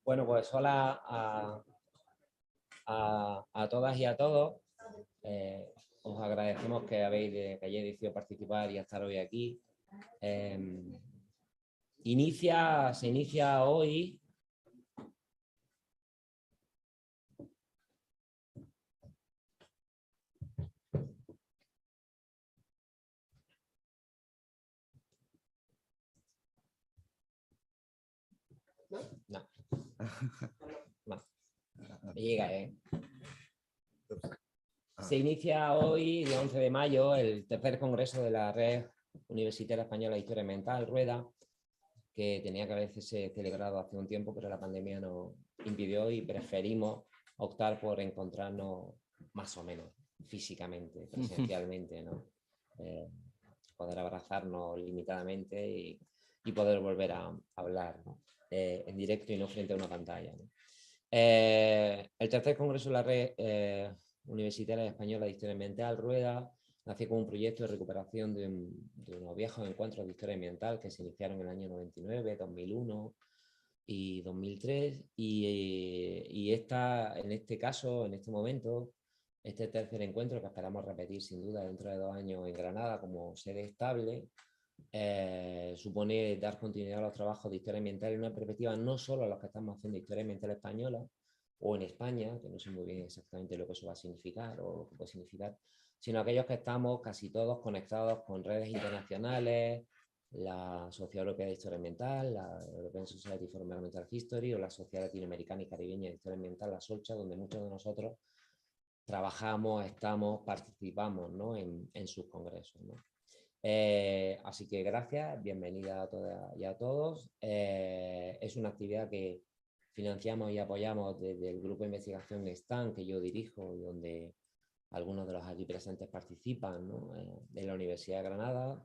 Bueno, pues hola a todas y a todos. Os agradecemos que hayáis decidido participar y estar hoy aquí. Se inicia hoy no. Me llega, Se inicia hoy, el 11 de mayo, el tercer congreso de la Red Universitaria Española de Historia Ambiental, RUED, que tenía que haberse celebrado hace un tiempo, pero la pandemia nos impidió y preferimos optar por encontrarnos más o menos físicamente, presencialmente, ¿no? Poder abrazarnos limitadamente y poder volver a hablar, ¿no? En directo y no frente a una pantalla, ¿no? El tercer congreso de la Red Universitaria Española de Historia Ambiental, RUED, nació como un proyecto de recuperación de unos viejos encuentros de historia ambiental que se iniciaron en el año 99, 2001 y 2003. Y en este caso, en este momento, este tercer encuentro, que esperamos repetir sin duda dentro de 2 años en Granada como sede estable, supone dar continuidad a los trabajos de historia ambiental en una perspectiva no solo a los que estamos haciendo historia ambiental española o en España, que no sé muy bien exactamente lo que eso va a significar o lo que puede significar, sino aquellos que estamos casi todos conectados con redes internacionales, la Sociedad Europea de Historia Ambiental, la European Society for Environmental History o la Sociedad Latinoamericana y Caribeña de Historia Ambiental, la SOLCHA, donde muchos de nosotros trabajamos, participamos, ¿no? en sus congresos, ¿no? Así que gracias, bienvenida a todas y a todos. Es una actividad que financiamos y apoyamos desde el grupo de investigación STAN que yo dirijo y donde algunos de los aquí presentes participan, ¿no? De la Universidad de Granada,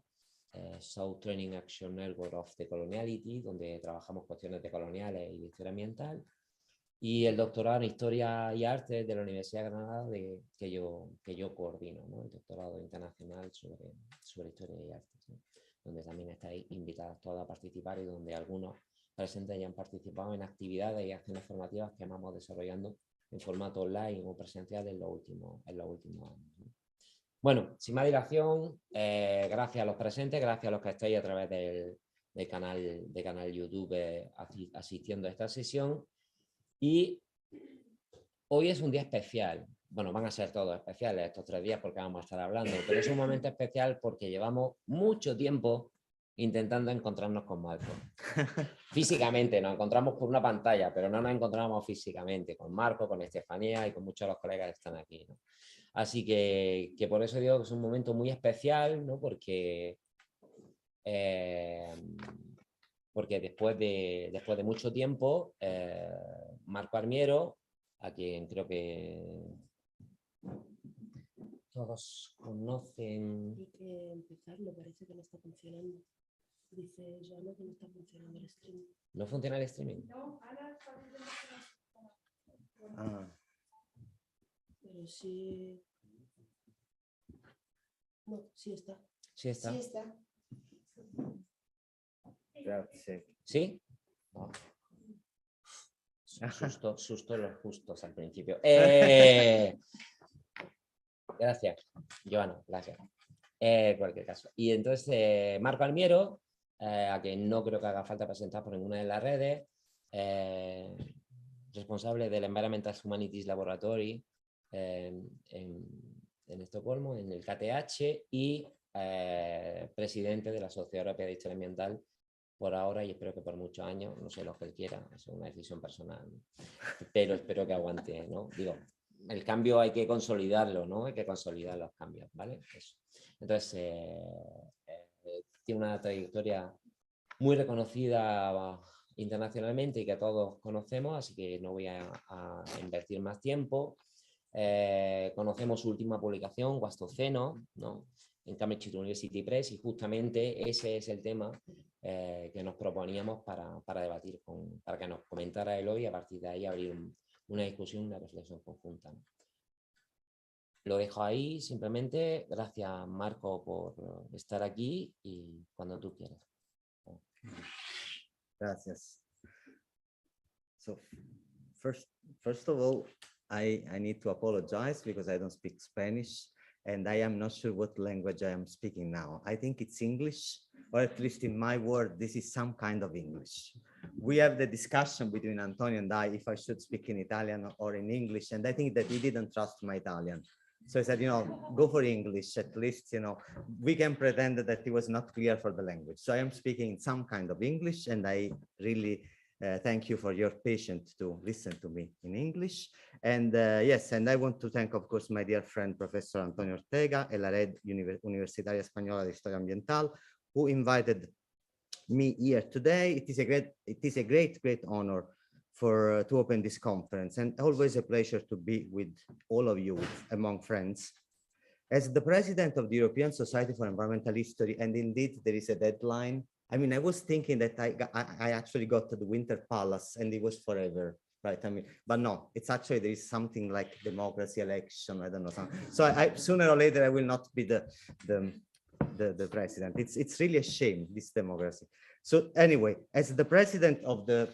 South Training Action Network of Decoloniality, donde trabajamos cuestiones decoloniales y de historia ambiental, y el doctorado en Historia y Arte de la Universidad de Granada, que yo coordino, ¿no? El doctorado internacional sobre Historia y Arte, ¿no? Donde también estáis invitadas todas a participar y donde algunos presentes ya han participado en actividades y acciones formativas que vamos desarrollando en formato online o presencial en los últimos años, ¿no? Bueno, sin más dilación, gracias a los presentes, gracias a los que estáis a través del canal YouTube asistiendo a esta sesión. Y hoy es un día especial. Bueno, van a ser todos especiales estos 3 días porque vamos a estar hablando, pero es un momento especial porque llevamos mucho tiempo intentando encontrarnos con Marco. Físicamente nos encontramos por una pantalla, pero no nos encontramos físicamente con Marco, con Estefanía y con muchos de los colegas que están aquí, ¿no? Así que por eso digo que es un momento muy especial, ¿no? Porque después de mucho tiempo, Marco Armiero, a quien creo que todos conocen. Hay que empezarlo, parece que no está funcionando. Dice Joana que no está funcionando el streaming. ¿No funciona el streaming? No, ahora está funcionando. Ah. Pero sí. No, sí está. Sí está. Sí está. Grazie. ¿Sí? Oh. Susto los justos al principio. Gracias, Joana, gracias. En cualquier caso. Y entonces, Marco Armiero, a quien no creo que haga falta presentar por ninguna de las redes, responsable del Environmental Humanities Laboratory en Estocolmo, en el KTH, y presidente de la Sociedad Europea de Historia Ambiental por ahora y espero que por muchos años, no sé lo que él quiera, es una decisión personal, pero espero que aguante, ¿no? Digo, el cambio hay que consolidarlo, ¿no? Hay que consolidar los cambios, ¿vale? Eso. Entonces, tiene una trayectoria muy reconocida internacionalmente y que todos conocemos, así que no voy a invertir más tiempo. Conocemos su última publicación, WASTOCENO, ¿no? en Cambridge University Press, y justamente ese es el tema que nos proponíamos para debatir, para que nos comentara él hoy, y a partir de ahí abrir una discusión, una reflexión conjunta, ¿no? Lo dejo ahí, simplemente. Gracias, Marco, por estar aquí, y cuando tú quieras. Gracias. So first of all, I need to apologize because I don't speak Spanish, and I am not sure what language I am speaking now. I think it's English, or at least in my word, this is some kind of English. We have the discussion between Antonio and I if I should speak in Italian or in English, and I think that he didn't trust my Italian. So I said, go for English, at least, we can pretend that it was not clear for the language. So I am speaking some kind of English, and I really thank you for your patience to listen to me in English. And yes, and I want to thank, of course, my dear friend, Professor Antonio Ortega, e la RUED Universitaria Spagnola di Storia Ambiental, who invited me here today. It is a great honor to open this conference, and always a pleasure to be with all of you, among friends. As the president of the European Society for Environmental History, and indeed there is a deadline. I mean, I was thinking that I actually got to the Winter Palace and it was forever, right? I mean, but no, it's actually, there is something like democracy, election, I don't know. So I sooner or later, I will not be the president. It's really a shame, this democracy. So anyway, as the president of the,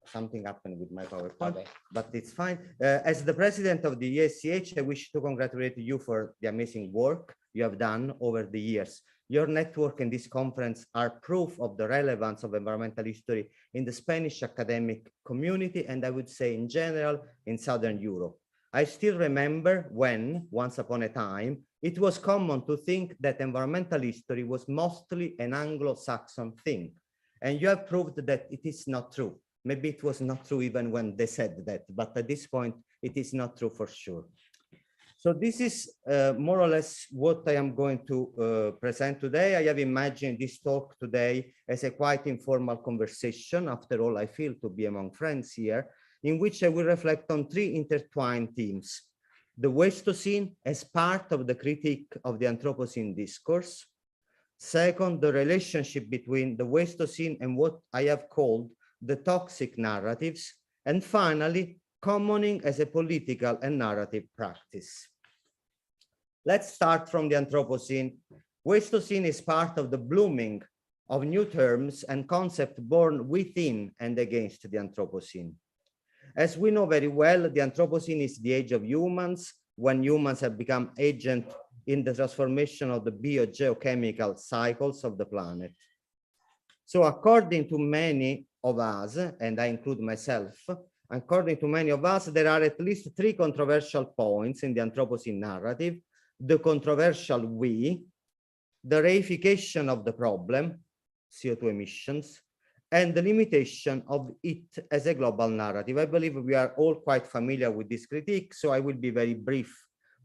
something happened with my PowerPoint, okay, but it's fine. As the president of the ESCH, I wish to congratulate you for the amazing work you have done over the years. Your network and this conference are proof of the relevance of environmental history in the Spanish academic community, and I would say in general in Southern Europe. I still remember when, once upon a time, it was common to think that environmental history was mostly an Anglo-Saxon thing. And you have proved that it is not true. Maybe it was not true even when they said that, but at this point, it is not true for sure. So this is more or less what I am going to present today. I have imagined this talk today as a quite informal conversation. After all, I feel to be among friends here, in which I will reflect on three intertwined themes: the Wastocene as part of the critique of the Anthropocene discourse. Second, the relationship between the Wastocene and what I have called the toxic narratives. And finally, commoning as a political and narrative practice. Let's start from the Anthropocene. Wastocene is part of the blooming of new terms and concepts born within and against the Anthropocene. As we know very well, the Anthropocene is the age of humans, when humans have become agents in the transformation of the biogeochemical cycles of the planet. So according to many of us, and I include myself, according to many of us, there are at least three controversial points in the Anthropocene narrative: the controversial we, the reification of the problem, CO2 emissions, and the limitation of it as a global narrative. I believe we are all quite familiar with this critique, so I will be very brief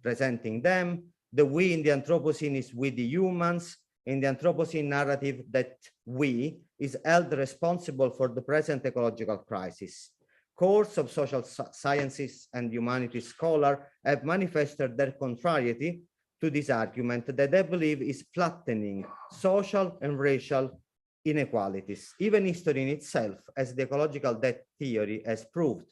presenting them. The we in the Anthropocene is we the humans. In the Anthropocene narrative, that we is held responsible for the present ecological crisis. Course of social sciences and humanities scholars have manifested their contrariety to this argument that they believe is flattening social and racial inequalities, even history in itself, as the ecological death theory has proved.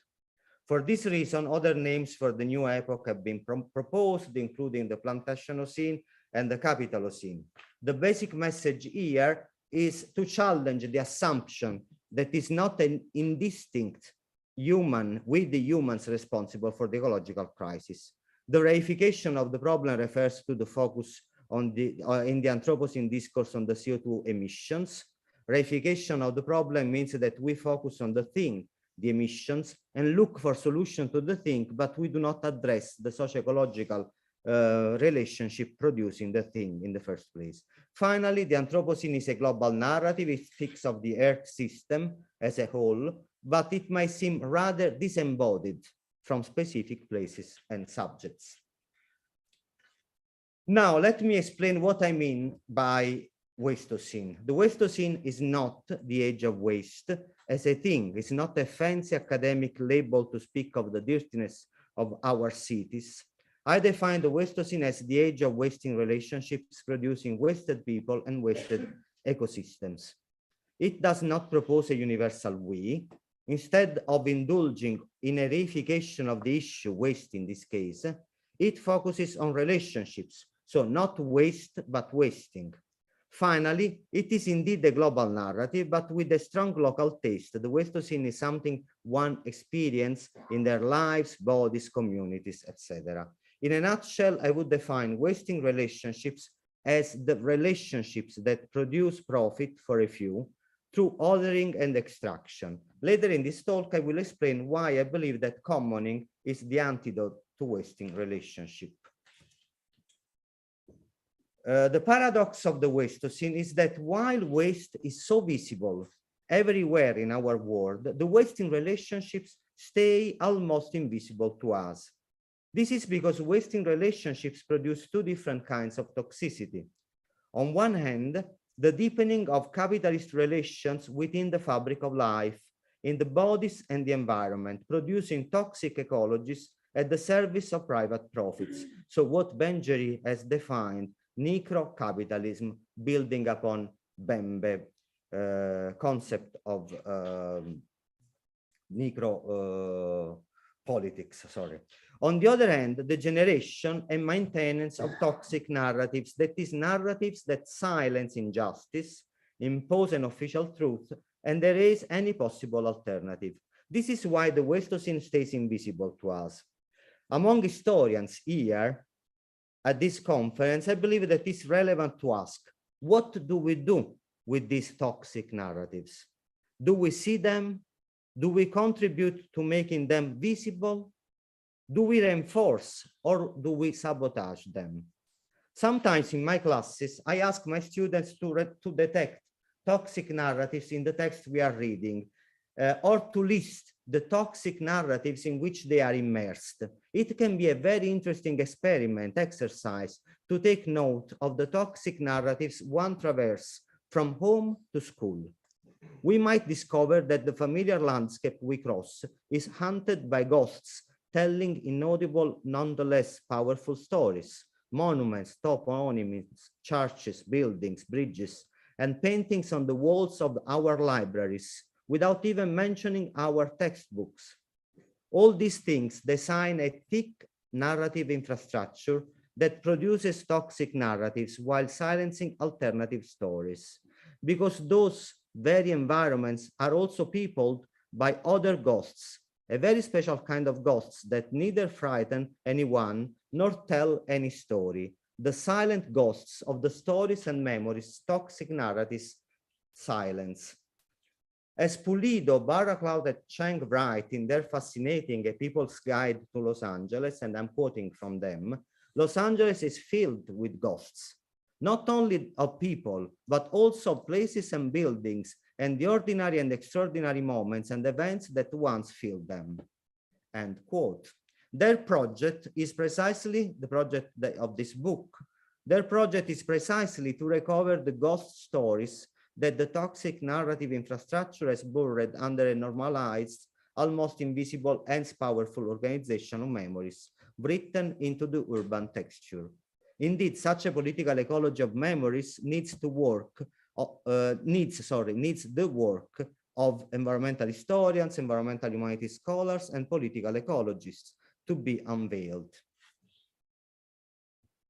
For this reason, other names for the new epoch have been proposed, including the Plantationocene and the Capitalocene. The basic message here is to challenge the assumption that is not an indistinct human, with the humans responsible for the ecological crisis. The reification of the problem refers to the focus on in the Anthropocene discourse on the CO2 emissions. Reification of the problem means that we focus on the thing, the emissions, and look for solution to the thing, but we do not address the socio-ecological relationship producing the thing in the first place. Finally, the Anthropocene is a global narrative. It speaks of the Earth system as a whole, but it might seem rather disembodied from specific places and subjects. Now, let me explain what I mean by Wastocene. The Wastocene is not the age of waste as a thing. It's not a fancy academic label to speak of the dirtiness of our cities. I define the Wastocene as the age of wasting relationships, producing wasted people and wasted ecosystems. It does not propose a universal we. Instead of indulging in a reification of the issue, waste in this case, it focuses on relationships, so not waste, but wasting. Finally, it is indeed a global narrative, but with a strong local taste. The Wastocene is something one experiences in their lives, bodies, communities, etc. In a nutshell, I would define wasting relationships as the relationships that produce profit for a few through othering and extraction. Later in this talk, I will explain why I believe that commoning is the antidote to wasting relationship. The paradox of the Wastocene is that while waste is so visible everywhere in our world, the wasting relationships stay almost invisible to us. This is because wasting relationships produce two different kinds of toxicity. On one hand, the deepening of capitalist relations within the fabric of life, in the bodies and the environment, producing toxic ecologies at the service of private profits. So what Benjeri has defined necro-capitalism, building upon Bembe concept of necro-politics, sorry. On the other hand, the generation and maintenance of toxic narratives, that is, narratives that silence injustice, impose an official truth, and erase any possible alternative. This is why the Wastocene stays invisible to us. Among historians here at this conference, I believe that it's relevant to ask, what do we do with these toxic narratives? Do we see them? Do we contribute to making them visible? Do we reinforce or do we sabotage them? Sometimes in my classes, I ask my students to detect toxic narratives in the text we are reading, or to list the toxic narratives in which they are immersed. It can be a very interesting exercise to take note of the toxic narratives one traverses from home to school. We might discover that the familiar landscape we cross is haunted by ghosts telling inaudible, nonetheless powerful stories, monuments, toponyms, churches, buildings, bridges, and paintings on the walls of our libraries, without even mentioning our textbooks. All these things design a thick narrative infrastructure that produces toxic narratives while silencing alternative stories, because those very environments are also peopled by other ghosts, a very special kind of ghosts that neither frighten anyone nor tell any story, the silent ghosts of the stories and memories toxic narratives silence. As Pulido, Barracloud, and Cheng write in their fascinating A People's Guide to Los Angeles, and I'm quoting from them, Los Angeles is filled with ghosts, not only of people, but also places and buildings and the ordinary and extraordinary moments and events that once filled them. End quote. Their project is precisely the project of this book. Their project is precisely to recover the ghost stories that the toxic narrative infrastructure has buried under a normalized, almost invisible, and powerful organization of memories written into the urban texture. Indeed, such a political ecology of memories needs the work of environmental historians, environmental humanities scholars, and political ecologists to be unveiled.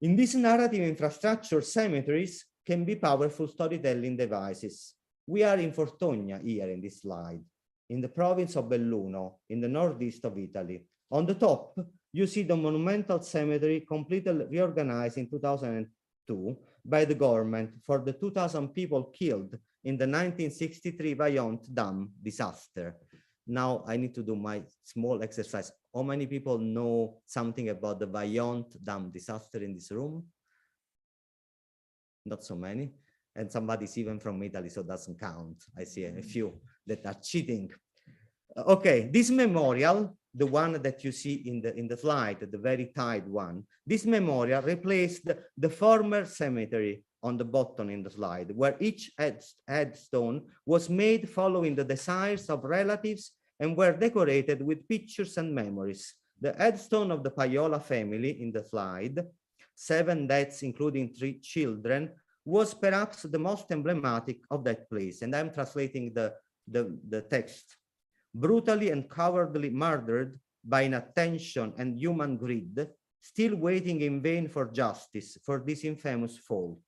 In this narrative infrastructure, cemeteries can be powerful storytelling devices. We are in Fortogna here in this slide, in the province of Belluno, in the northeast of Italy. On the top, you see the monumental cemetery completely reorganized in 2002 by the government for the 2,000 people killed in the 1963 Vaillant Dam disaster. Now I need to do my small exercise. How many people know something about the Vaillant Dam disaster in this room? Not so many. And somebody's even from Italy, so it doesn't count. I see a few that are cheating. Okay, this memorial, the one that you see in the slide, the very tight one, this memorial replaced the former cemetery on the bottom in the slide, where each headstone was made following the desires of relatives and were decorated with pictures and memories. the headstone of the Paiola family in the slide, 7 deaths, including 3 children, was perhaps the most emblematic of that place. And I'm translating the text. Brutally and cowardly murdered by inattention and human greed, still waiting in vain for justice for this infamous fault.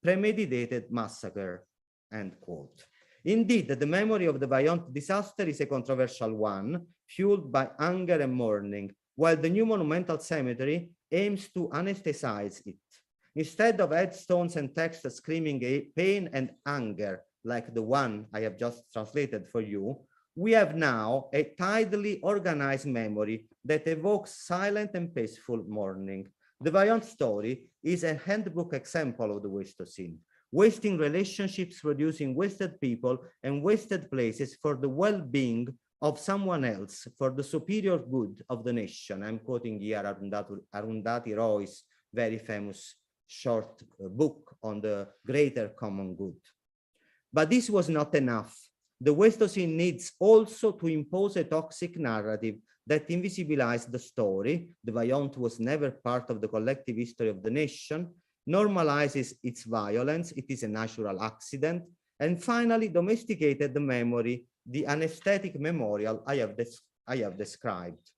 Premeditated massacre, end quote. Indeed, the memory of the Vajont disaster is a controversial one, fueled by anger and mourning, while the new monumental cemetery aims to anesthetize it. Instead of headstones and text screaming pain and anger, like the one I have just translated for you, we have now a tidily organized memory that evokes silent and peaceful mourning. The Vajont story is a handbook example of the Wastocene. Wasting relationships producing wasted people and wasted places for the well-being of someone else, for the superior good of the nation. I'm quoting here Arundhati Roy's very famous short book on the greater common good. But this was not enough. The Wastocene needs also to impose a toxic narrative that invisibilized the story. The Vajont was never part of the collective history of the nation, normalizes its violence, it is a natural accident, and finally domesticated the memory, the Anesthetic Memorial I have described.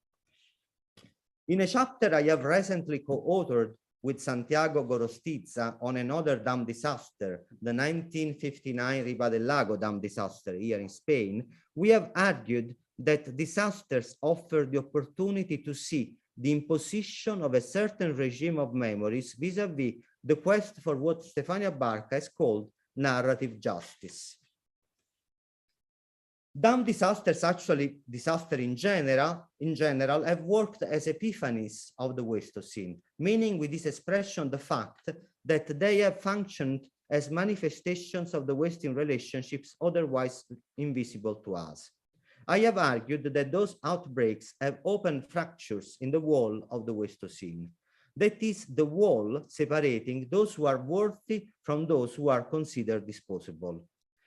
In a chapter I have recently co-authored with Santiago Gorostiza on another dam disaster, the 1959 Riva del Lago dam disaster here in Spain, we have argued that disasters offer the opportunity to see the imposition of a certain regime of memories vis-a-vis the quest for what Stefania Barca has called narrative justice. Dam disasters, actually disaster in general, have worked as epiphanies of the Wastocene, meaning with this expression the fact that they have functioned as manifestations of the wasting relationships otherwise invisible to us. I have argued that those outbreaks have opened fractures in the wall of the Wastocene. That is the wall separating those who are worthy from those who are considered disposable.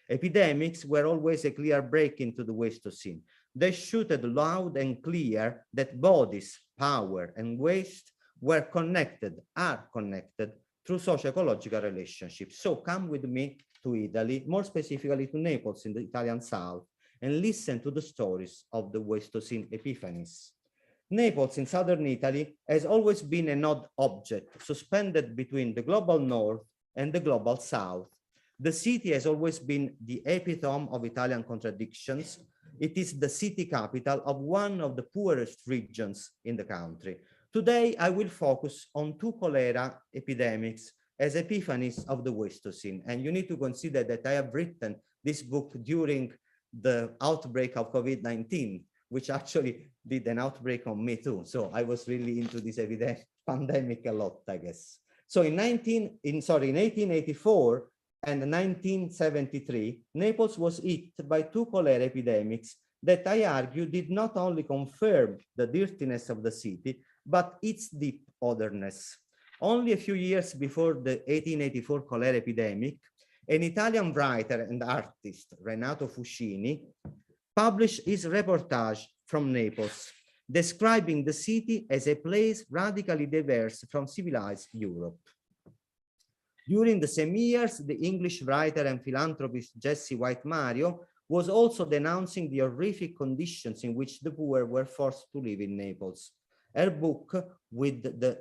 Epidemics were always a clear break into the Wastocene. They shouted loud and clear that bodies, power, and waste are connected through socio-ecological relationships. So come with me to Italy, more specifically to Naples in the Italian south, and listen to the stories of the Wastocene epiphanies. Naples in southern Italy has always been an odd object, suspended between the global north and the global south. The city has always been the epitome of Italian contradictions. It is the city capital of one of the poorest regions in the country. Today, I will focus on 2 cholera epidemics as epiphanies of the Wastocene. And you need to consider that I have written this book during the outbreak of COVID-19, which actually did an outbreak on me too. So I was really into this pandemic a lot, I guess. So in 1884 and 1973, Naples was hit by 2 cholera epidemics that I argue did not only confirm the dirtiness of the city, but its deep otherness. Only a few years before the 1884 cholera epidemic, an Italian writer and artist, Renato Fuscini, published his reportage from Naples, describing the city as a place radically diverse from civilized Europe. During the same years, the English writer and philanthropist Jessie White Mario was also denouncing the horrific conditions in which the poor were forced to live in Naples. Her book, with the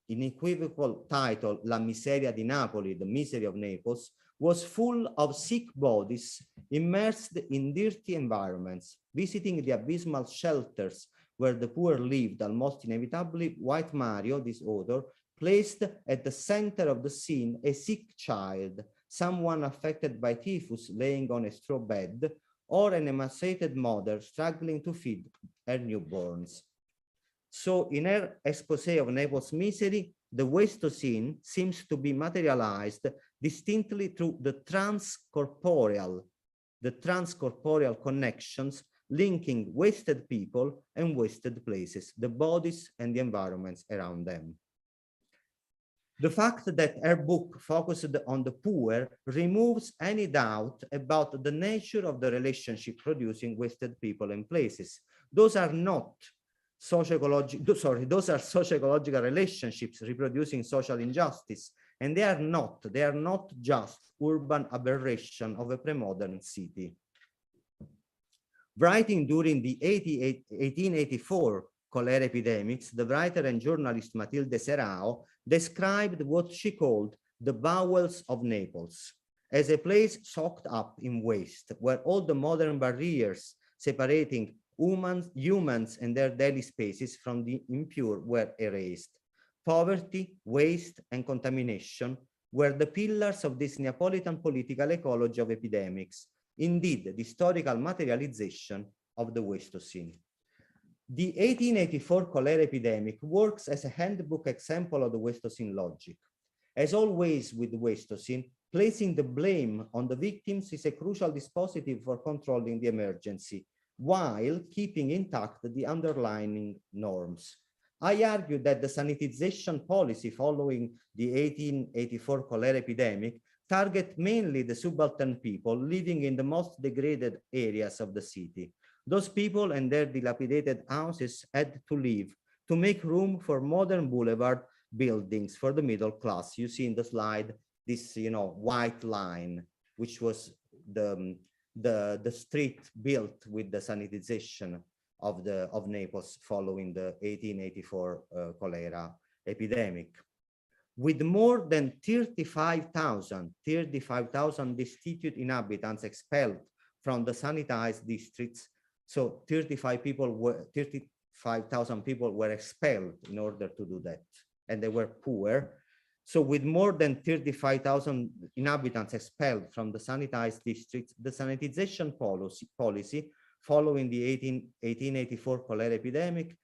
unequivocal title La miseria di Napoli, The Misery of Naples, was full of sick bodies immersed in dirty environments. Visiting the abysmal shelters where the poor lived almost inevitably, White Mario, this author, placed at the center of the scene a sick child, someone affected by typhus laying on a straw bed, or an emaciated mother struggling to feed her newborns. So in her expose of Naples' misery, the Wastocene seems to be materialized distinctly through the transcorporeal connections linking wasted people and wasted places, the bodies and the environments around them. The fact that her book focused on the poor removes any doubt about the nature of the relationship producing wasted people and places. Those are not those are socio-ecological relationships reproducing social injustice, and they are not just urban aberration of a pre-modern city. Writing during the 1884 Cholera Epidemics, the writer and journalist Matilde Serao described what she called the bowels of Naples as a place soaked up in waste, where all the modern barriers separating humans and their daily spaces from the impure were erased. Poverty, waste, and contamination were the pillars of this Neapolitan political ecology of epidemics, indeed the historical materialization of the Wastocene. The 1884 cholera epidemic works as a handbook example of the Wastocene logic. As always with the Wastocene, placing the blame on the victims is a crucial dispositive for controlling the emergency, while keeping intact the underlying norms. I argue that the sanitization policy following the 1884 cholera epidemic target mainly the subaltern people living in the most degraded areas of the city. Those people and their dilapidated houses had to leave to make room for modern boulevard buildings for the middle class. You see in the slide this, white line, which was the street built with the sanitization of Naples following the 1884 cholera epidemic. With more than 35,000 destitute inhabitants expelled from the sanitized districts, so 35,000 people were expelled in order to do that, and they were poor. So with more than 35,000 inhabitants expelled from the sanitized districts, the sanitization policy following the 1884 cholera epidemic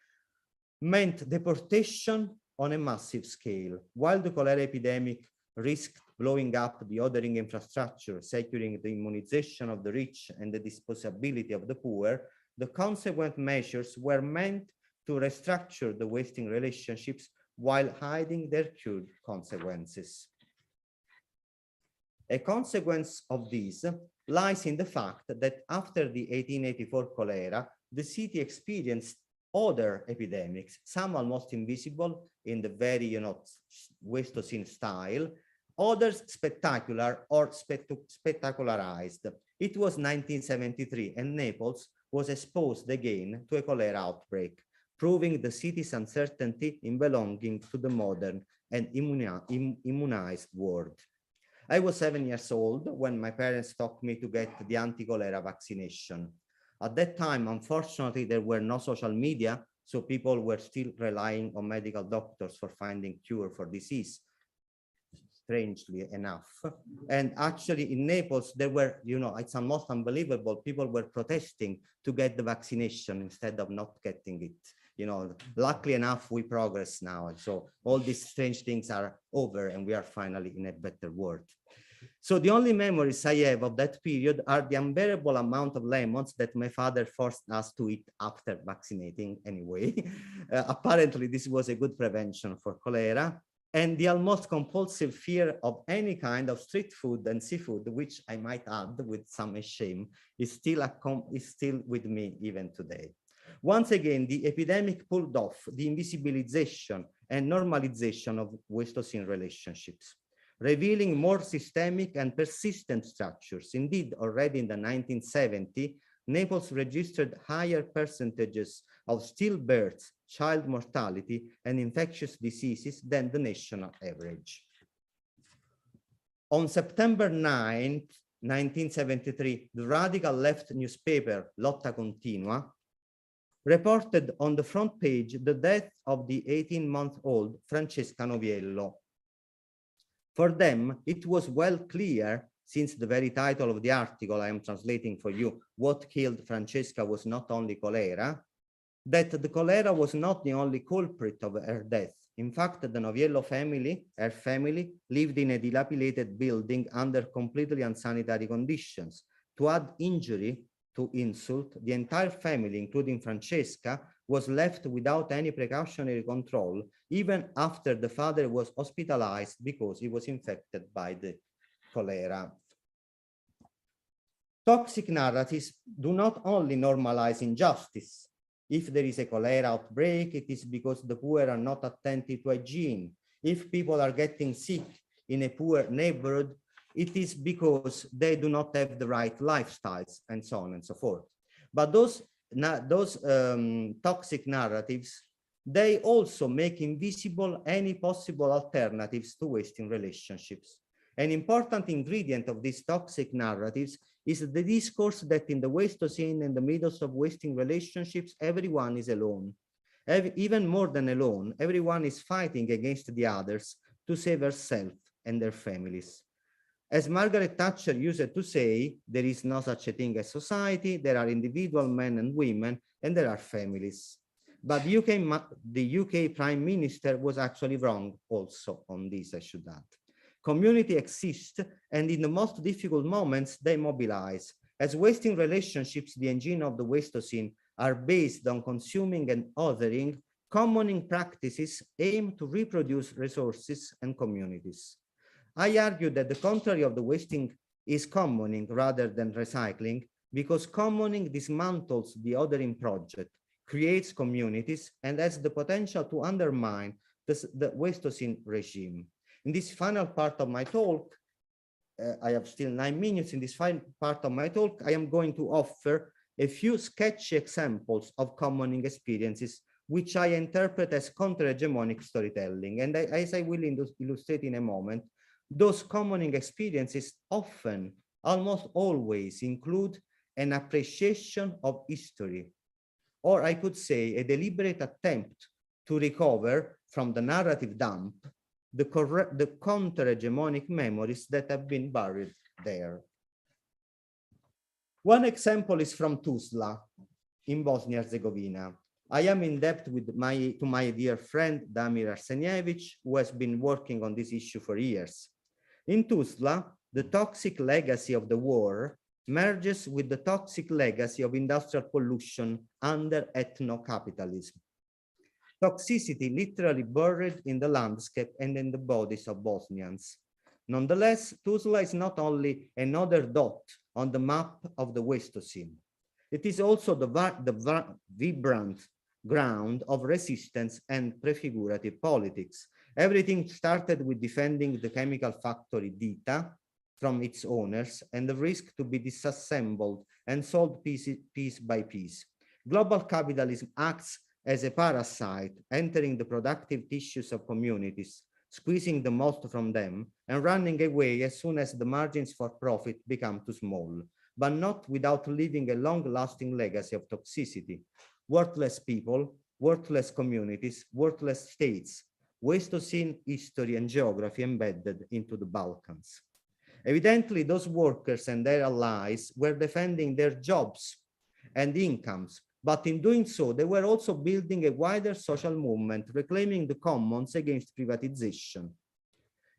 meant deportation on a massive scale. While the cholera epidemic risked blowing up the ordering infrastructure, securing the immunization of the rich and the disposability of the poor, the consequent measures were meant to restructure the wasting relationships while hiding their true consequences. A consequence of this lies in the fact that after the 1884 cholera, the city experienced other epidemics, some almost invisible in the very, Wastocene style, others spectacular or spectacularized. It was 1973 and Naples was exposed again to a cholera outbreak, proving the city's uncertainty in belonging to the modern and immunized world. I was 7 years old when my parents took me to get the anti-cholera vaccination. At that time, unfortunately, there were no social media, so people were still relying on medical doctors for finding cure for disease, strangely enough. And actually in Naples, there were, it's almost unbelievable, people were protesting to get the vaccination instead of not getting it. Luckily enough, we progress now. So all these strange things are over and we are finally in a better world. So the only memories I have of that period are the unbearable amount of lemons that my father forced us to eat after vaccinating anyway. Apparently, this was a good prevention for cholera, and the almost compulsive fear of any kind of street food and seafood, which I might add with some shame, is still with me even today. Once again, the epidemic pulled off the invisibilization and normalization of Wastocene relationships, revealing more systemic and persistent structures. Indeed, already in the 1970s, Naples registered higher percentages of stillbirths, child mortality, and infectious diseases than the national average. On September 9, 1973, the radical left newspaper Lotta Continua reported on the front page the death of the 18-month-old Francesca Noviello. For them, it was well clear, since the very title of the article I am translating for you, What Killed Francesca Was Not Only Cholera, that the cholera was not the only culprit of her death. In fact, the Noviello family, her family, lived in a dilapidated building under completely unsanitary conditions. To add injury to insult, the entire family, including Francesca, was left without any precautionary control, even after the father was hospitalized because he was infected by the cholera. Toxic narratives do not only normalize injustice, If there is a cholera outbreak, it is because the poor are not attentive to hygiene. If people are getting sick in a poor neighborhood, it is because they do not have the right lifestyles, and so on and so forth. But those toxic narratives, they also make invisible any possible alternatives to wasting relationships. An important ingredient of these toxic narratives is the discourse that in the Wastocene, in the midst of wasting relationships, everyone is alone. Even more than alone, everyone is fighting against the others to save herself and their families. As Margaret Thatcher used to say, there is no such a thing as society, there are individual men and women, and there are families. But the UK Prime Minister was actually wrong also on this, I should add. Community exists, and in the most difficult moments, they mobilize. As wasting relationships, the engine of the Wastocene, are based on consuming and othering, commoning practices aim to reproduce resources and communities. I argue that the contrary of the wasting is commoning rather than recycling, because commoning dismantles the othering project, creates communities, and has the potential to undermine the Wastocene regime. In this final part of my talk, I have still 9 minutes. In this final part of my talk, I am going to offer a few sketchy examples of commoning experiences, which I interpret as counter-hegemonic storytelling. And as I will illustrate in a moment, those commoning experiences often, almost always, include an appreciation of history, or I could say a deliberate attempt to recover from the narrative dump the counter-hegemonic memories that have been buried there. One example is from Tuzla in Bosnia-Herzegovina. I am in debt to my dear friend Damir Arsenjevic, who has been working on this issue for years. In Tuzla, the toxic legacy of the war merges with the toxic legacy of industrial pollution under ethno-capitalism. Toxicity literally buried in the landscape and in the bodies of Bosnians. Nonetheless, Tuzla is not only another dot on the map of the Wastocene. It is also the vibrant ground of resistance and prefigurative politics. Everything started with defending the chemical factory Dita from its owners and the risk to be disassembled and sold piece by piece. Global capitalism acts as a parasite, entering the productive tissues of communities, squeezing the most from them and running away as soon as the margins for profit become too small, but not without leaving a long-lasting legacy of toxicity. Worthless people, worthless communities, worthless states, Wastocene history and geography embedded into the Balkans. Evidently, those workers and their allies were defending their jobs and incomes, but in doing so, they were also building a wider social movement, reclaiming the commons against privatization.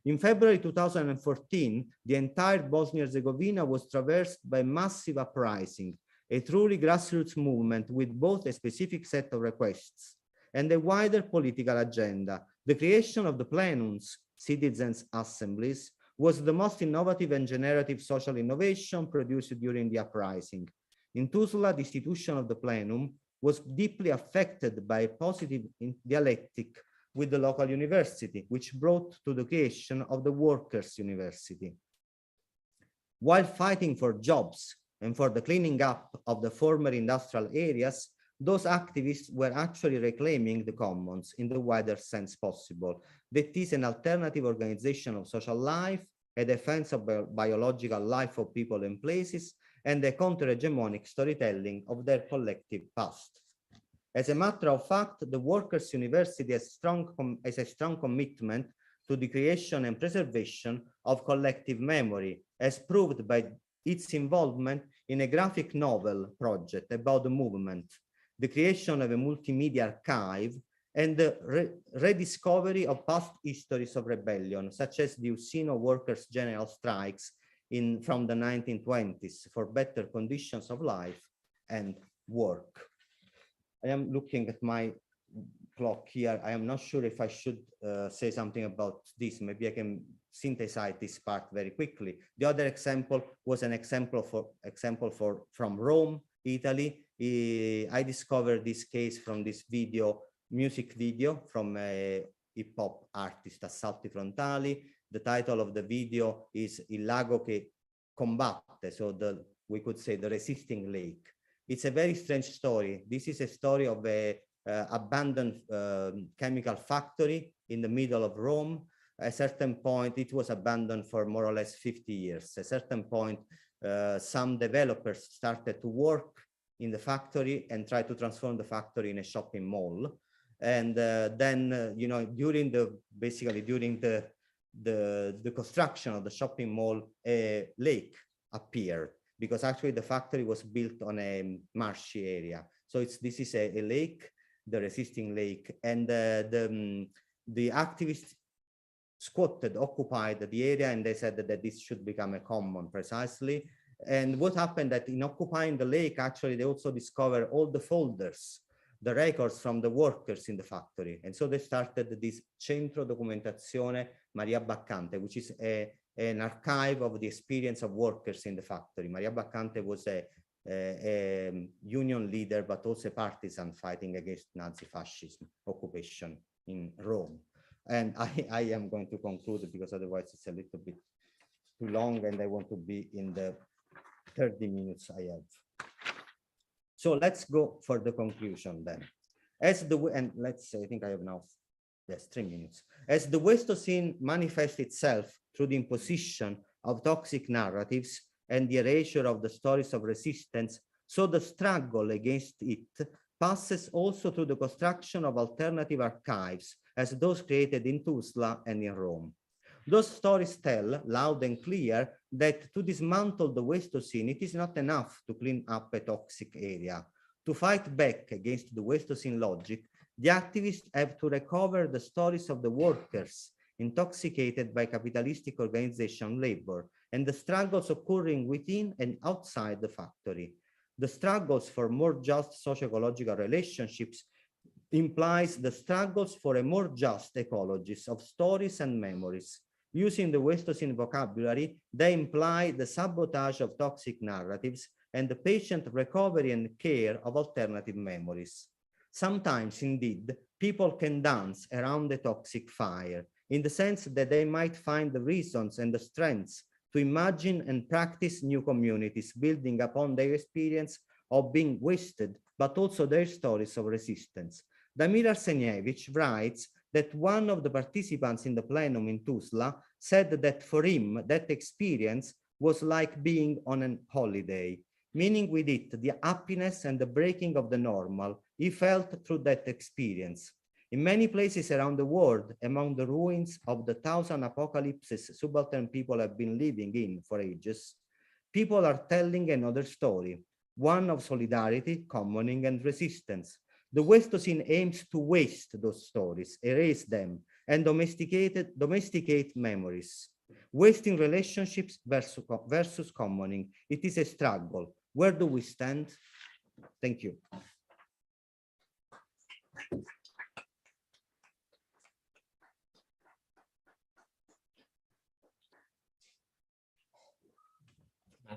In February 2014, the entire Bosnia-Herzegovina was traversed by massive uprising, a truly grassroots movement with both a specific set of requests and a wider political agenda. The creation of the plenums, citizens' assemblies, was the most innovative and generative social innovation produced during the uprising. In Tuzla, the institution of the plenum was deeply affected by a positive dialectic with the local university, which brought to the creation of the Workers' University. While fighting for jobs and for the cleaning up of the former industrial areas, those activists were actually reclaiming the commons in the wider sense possible. That is an alternative organization of social life, a defense of biological life of people and places, and a counter-hegemonic storytelling of their collective past. As a matter of fact, the Workers' University has a strong commitment to the creation and preservation of collective memory, as proved by its involvement in a graphic novel project about the movement, the creation of a multimedia archive, and the rediscovery of past histories of rebellion, such as the Usino workers' general strikes from the 1920s for better conditions of life and work. I am looking at my clock here. I am not sure if I should say something about this. Maybe I can synthesize this part very quickly. The other example was an example from Rome, Italy, I discovered this case from this music video from a hip hop artist, Assalti Frontali. The title of the video is Il lago che combatte, so we could say the resisting lake. It's a very strange story. This is a story of a abandoned chemical factory in the middle of Rome. At a certain point, it was abandoned for more or less 50 years. At a certain point, some developers started to work in the factory and try to transform the factory in a shopping mall. And then, you know, during the construction of the shopping mall, a lake appeared, because actually the factory was built on a marshy area. So this is a lake, the resisting lake, and the activists occupied the area, and they said that this should become a common precisely. And what happened that in occupying the lake, actually they also discovered all the folders, the records from the workers in the factory. And so they started this Centro Documentazione Maria Baccante, which is an archive of the experience of workers in the factory. Maria Baccante was a union leader, but also a partisan fighting against Nazi fascism occupation in Rome. And I am going to conclude because otherwise it's a little bit too long and I want to be in the 30 minutes I have. So let's go for the conclusion then. And let's say, I think I have now, yes, 3 minutes. As the Wastocene manifests itself through the imposition of toxic narratives and the erasure of the stories of resistance, so the struggle against it passes also through the construction of alternative archives, as those created in Tuzla and in Rome. Those stories tell, loud and clear, that to dismantle the Wastocene, it is not enough to clean up a toxic area. To fight back against the Wastocene logic, the activists have to recover the stories of the workers intoxicated by capitalistic organization labor and the struggles occurring within and outside the factory. The struggles for more just socio-ecological relationships implies the struggles for a more just ecologies of stories and memories. Using the Wastocene vocabulary, they imply the sabotage of toxic narratives and the patient recovery and care of alternative memories. Sometimes, indeed, people can dance around the toxic fire, in the sense that they might find the reasons and the strengths to imagine and practice new communities, building upon their experience of being wasted, but also their stories of resistance. Damir Arsenievich writes that one of the participants in the plenum in Tuzla said that for him, that experience was like being on a holiday, meaning with it the happiness and the breaking of the normal he felt through that experience. In many places around the world, among the ruins of the 1,000 apocalypses subaltern people have been living in for ages, people are telling another story, one of solidarity, commoning, and resistance. The Wastocene aims to waste those stories, erase them, and domesticate memories. Wasting relationships versus commoning. It is a struggle. Where do we stand? Thank you.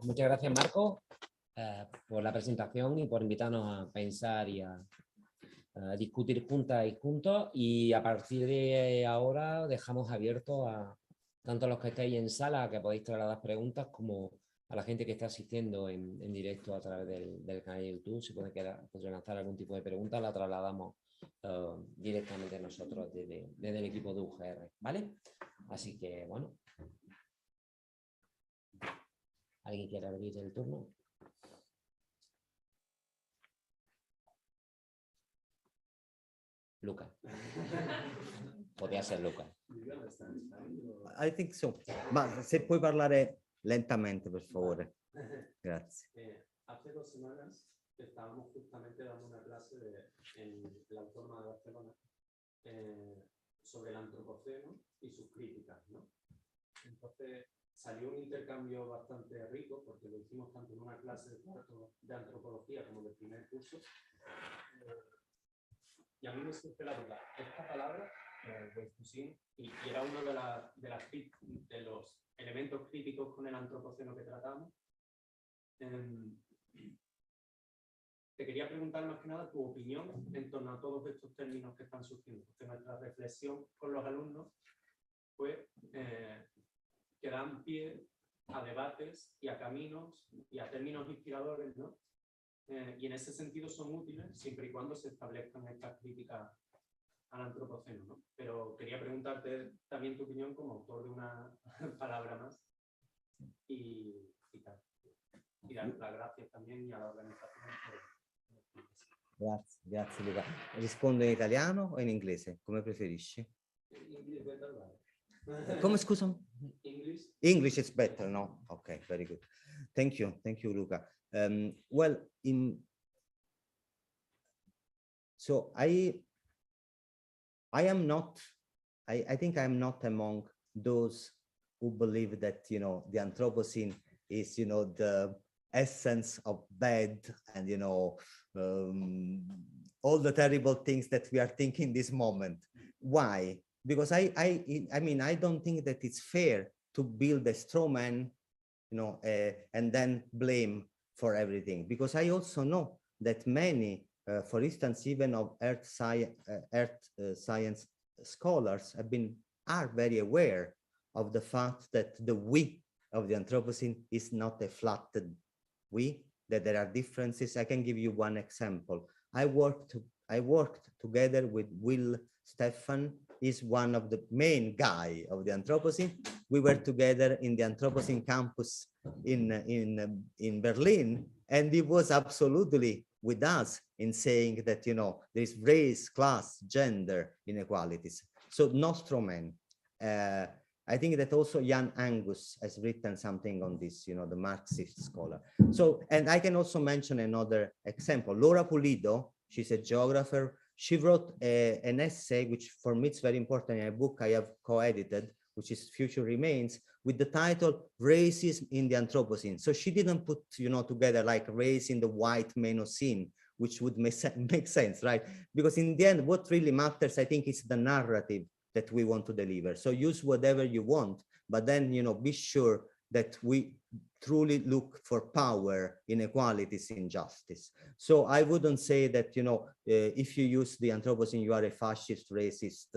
Muchas gracias, Marco, por la presentación y por invitarnos a pensar y a discutir juntas y juntos. Y a partir de ahora dejamos abierto a tanto a los que estáis en sala, que podéis trasladar preguntas, como a la gente que está asistiendo en directo a través del canal de YouTube. Si pueden lanzar algún tipo de pregunta, la trasladamos directamente nosotros desde el equipo de UGR, ¿vale? Así que, bueno. ¿Alguien quiere abrir el turno? Luca. Podría ser Luca. I think so. Ma se puoi parlare lentamente, per favore. Grazie. Hace 2 semanas estábamos justamente dando una clase en la Autónoma de Barcelona sobre el Anthropoceno y sus críticas, ¿no? Entonces salió un intercambio bastante rico, porque lo hicimos tanto en una clase de cuarto de antropología como de primer curso. Y a mí me surge la duda, esta palabra, Wastocene, y era uno de los elementos críticos con el antropoceno que tratamos. Te quería preguntar más que nada tu opinión en torno a todos estos términos que están surgiendo, porque nuestra reflexión con los alumnos fue que dan pie a debates y a caminos y a términos inspiradores, ¿no? Y en ese sentido son útiles siempre y cuando se establezcan estas críticas al antropoceno, ¿no? Pero quería preguntarte también tu opinión como autor de una palabra más y tal. Y dar las gracias también y a la organización por... Grazie, grazie Luca. Rispondo in italiano o in inglese? Come preferisci? Come scusa? English. English is better, no? Okay, very good. Thank you, Luca. Well, so I am not, I think I'm not among those who believe that, you know, the Anthropocene is, you know, the essence of bad and, you know, all the terrible things that we are thinking this moment. Why? Because I mean, I don't think that it's fair to build a straw man, you know, and then blame for everything. Because I also know that many, for instance, even of earth science scholars are very aware of the fact that the we of the Anthropocene is not a flattened we, that there are differences. I can give you one example. I worked together with Will Stefan. He's one of the main guy of the Anthropocene. We were together in the Anthropocene campus in Berlin, and he was absolutely with us in saying that, you know, there's race, class, gender inequalities. So no straw man. I think that also Jan Angus has written something on this, you know, the Marxist scholar. So, and I can also mention another example. Laura Pulido, she's a geographer. She wrote an essay, which for me it's very important, in a book I have co-edited, which is Future Remains, with the title Racism in the Anthropocene. So she didn't put, you know, together like race in the white Menocene, which would make sense, right? Because in the end, what really matters, I think, is the narrative that we want to deliver. So use whatever you want, but then, you know, be sure that we truly look for power, inequalities, injustice. So I wouldn't say that, you know, if you use the Anthropocene, you are a fascist, racist,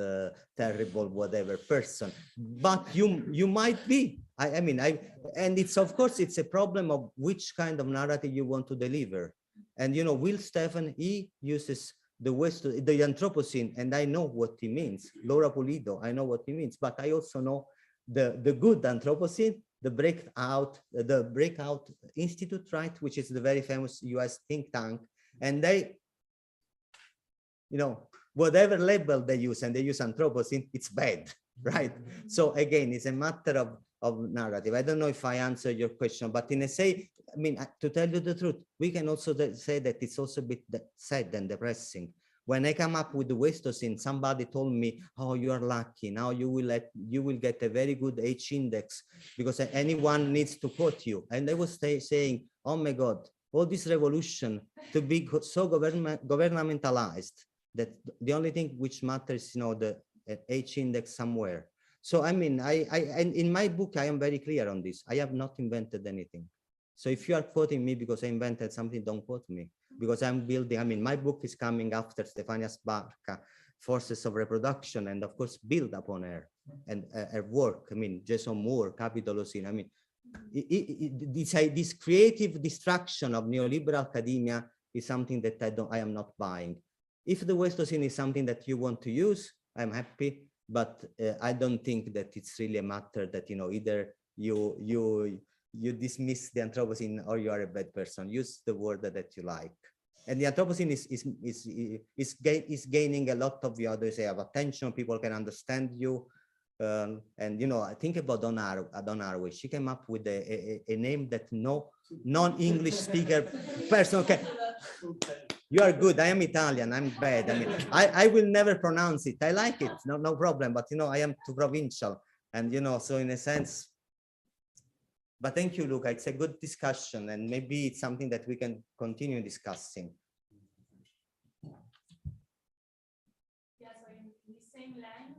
terrible, whatever person, but you might be. I mean, and it's, of course, it's a problem of which kind of narrative you want to deliver. And, you know, Will Stefan, he uses the Anthropocene, and I know what he means. Laura Pulido, I know what he means, but I also know the good Anthropocene, the Breakout Institute, right, which is the very famous US think tank, and they, you know, whatever label they use, and they use Anthropocene, it's bad, right? So again, it's a matter of narrative. I don't know if I answered your question, but in a say, I mean, to tell you the truth, we can also say that it's also a bit sad and depressing. When I come up with the WASTOCENE, somebody told me, oh, you are lucky. Now you will get a very good H index because anyone needs to quote you. And I was saying, oh my God, all this revolution to be so governmentalized that the only thing which matters, you know, the H index somewhere. So, I mean, and in my book, I am very clear on this. I have not invented anything. So if you are quoting me because I invented something, don't quote me, because I'm building, I mean, my book is coming after Stefania Sbarca, Forces of Reproduction, and of course, build upon her and her work. I mean, Jason Moore, Capitalocene. I mean, this creative destruction of neoliberal academia is something that I am not buying. If the WASTOCENE is something that you want to use, I'm happy, but I don't think that it's really a matter that, you know, either you dismiss the Anthropocene or you are a bad person. Use the word that you like. And the Anthropocene is gaining a lot of the others have attention. People can understand you. And, you know, I think about Donna Haraway. She came up with a name that no non-English speaker person can. You are good. I am Italian. I'm bad. I mean, I will never pronounce it. I like it. No problem. But, you know, I am too provincial. And, you know, so in a sense, but thank you, Luca. It's a good discussion, and maybe it's something that we can continue discussing. Yeah, so in the same line,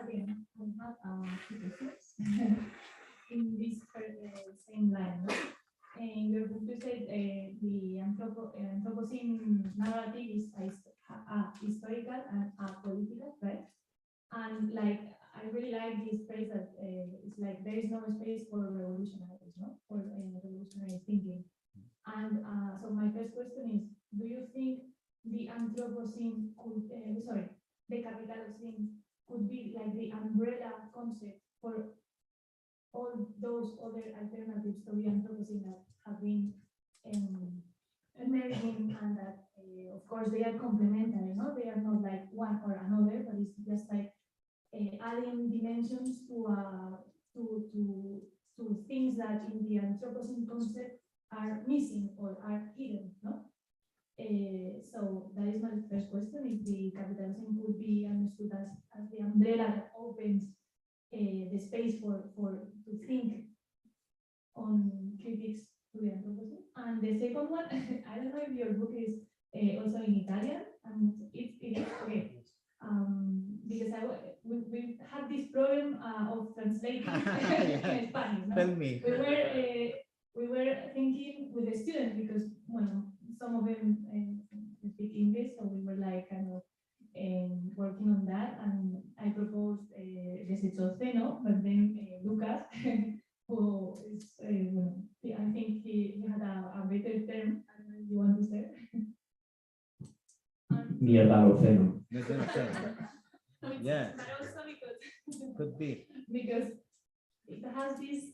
again, we have hypothesis in this same line. in your book you said the Anthropocene narrative is historical and apolitical, right? And like, I really like this phrase that it's like there is no space for revolutionaries, no, for revolutionary thinking. And so my first question is, do you think the Anthropocene could, the Capitalocene could be like the umbrella concept for all those other alternatives to the Anthropocene that have been emerging, and that, of course, they are complementary, no? They are not like one or another, but it's just like adding dimensions to things that in the Anthropocene concept are missing or are hidden, no? So that is my first question: if the Capitalocene could be understood as the umbrella that opens the space to think on critics to the Anthropocene. And the second one, I don't know if your book is also in Italian, and it is okay. Because we had this problem of translating in Spanish. No? Tell me. We were thinking with the students, because some of them speak English, so we were like kind of working on that, and I proposed HISTORIAS, but then Lucas, who is, I think he had a better term. I don't know if you want to say. Mierdaloceno. Yeah, But also because could be. because it has this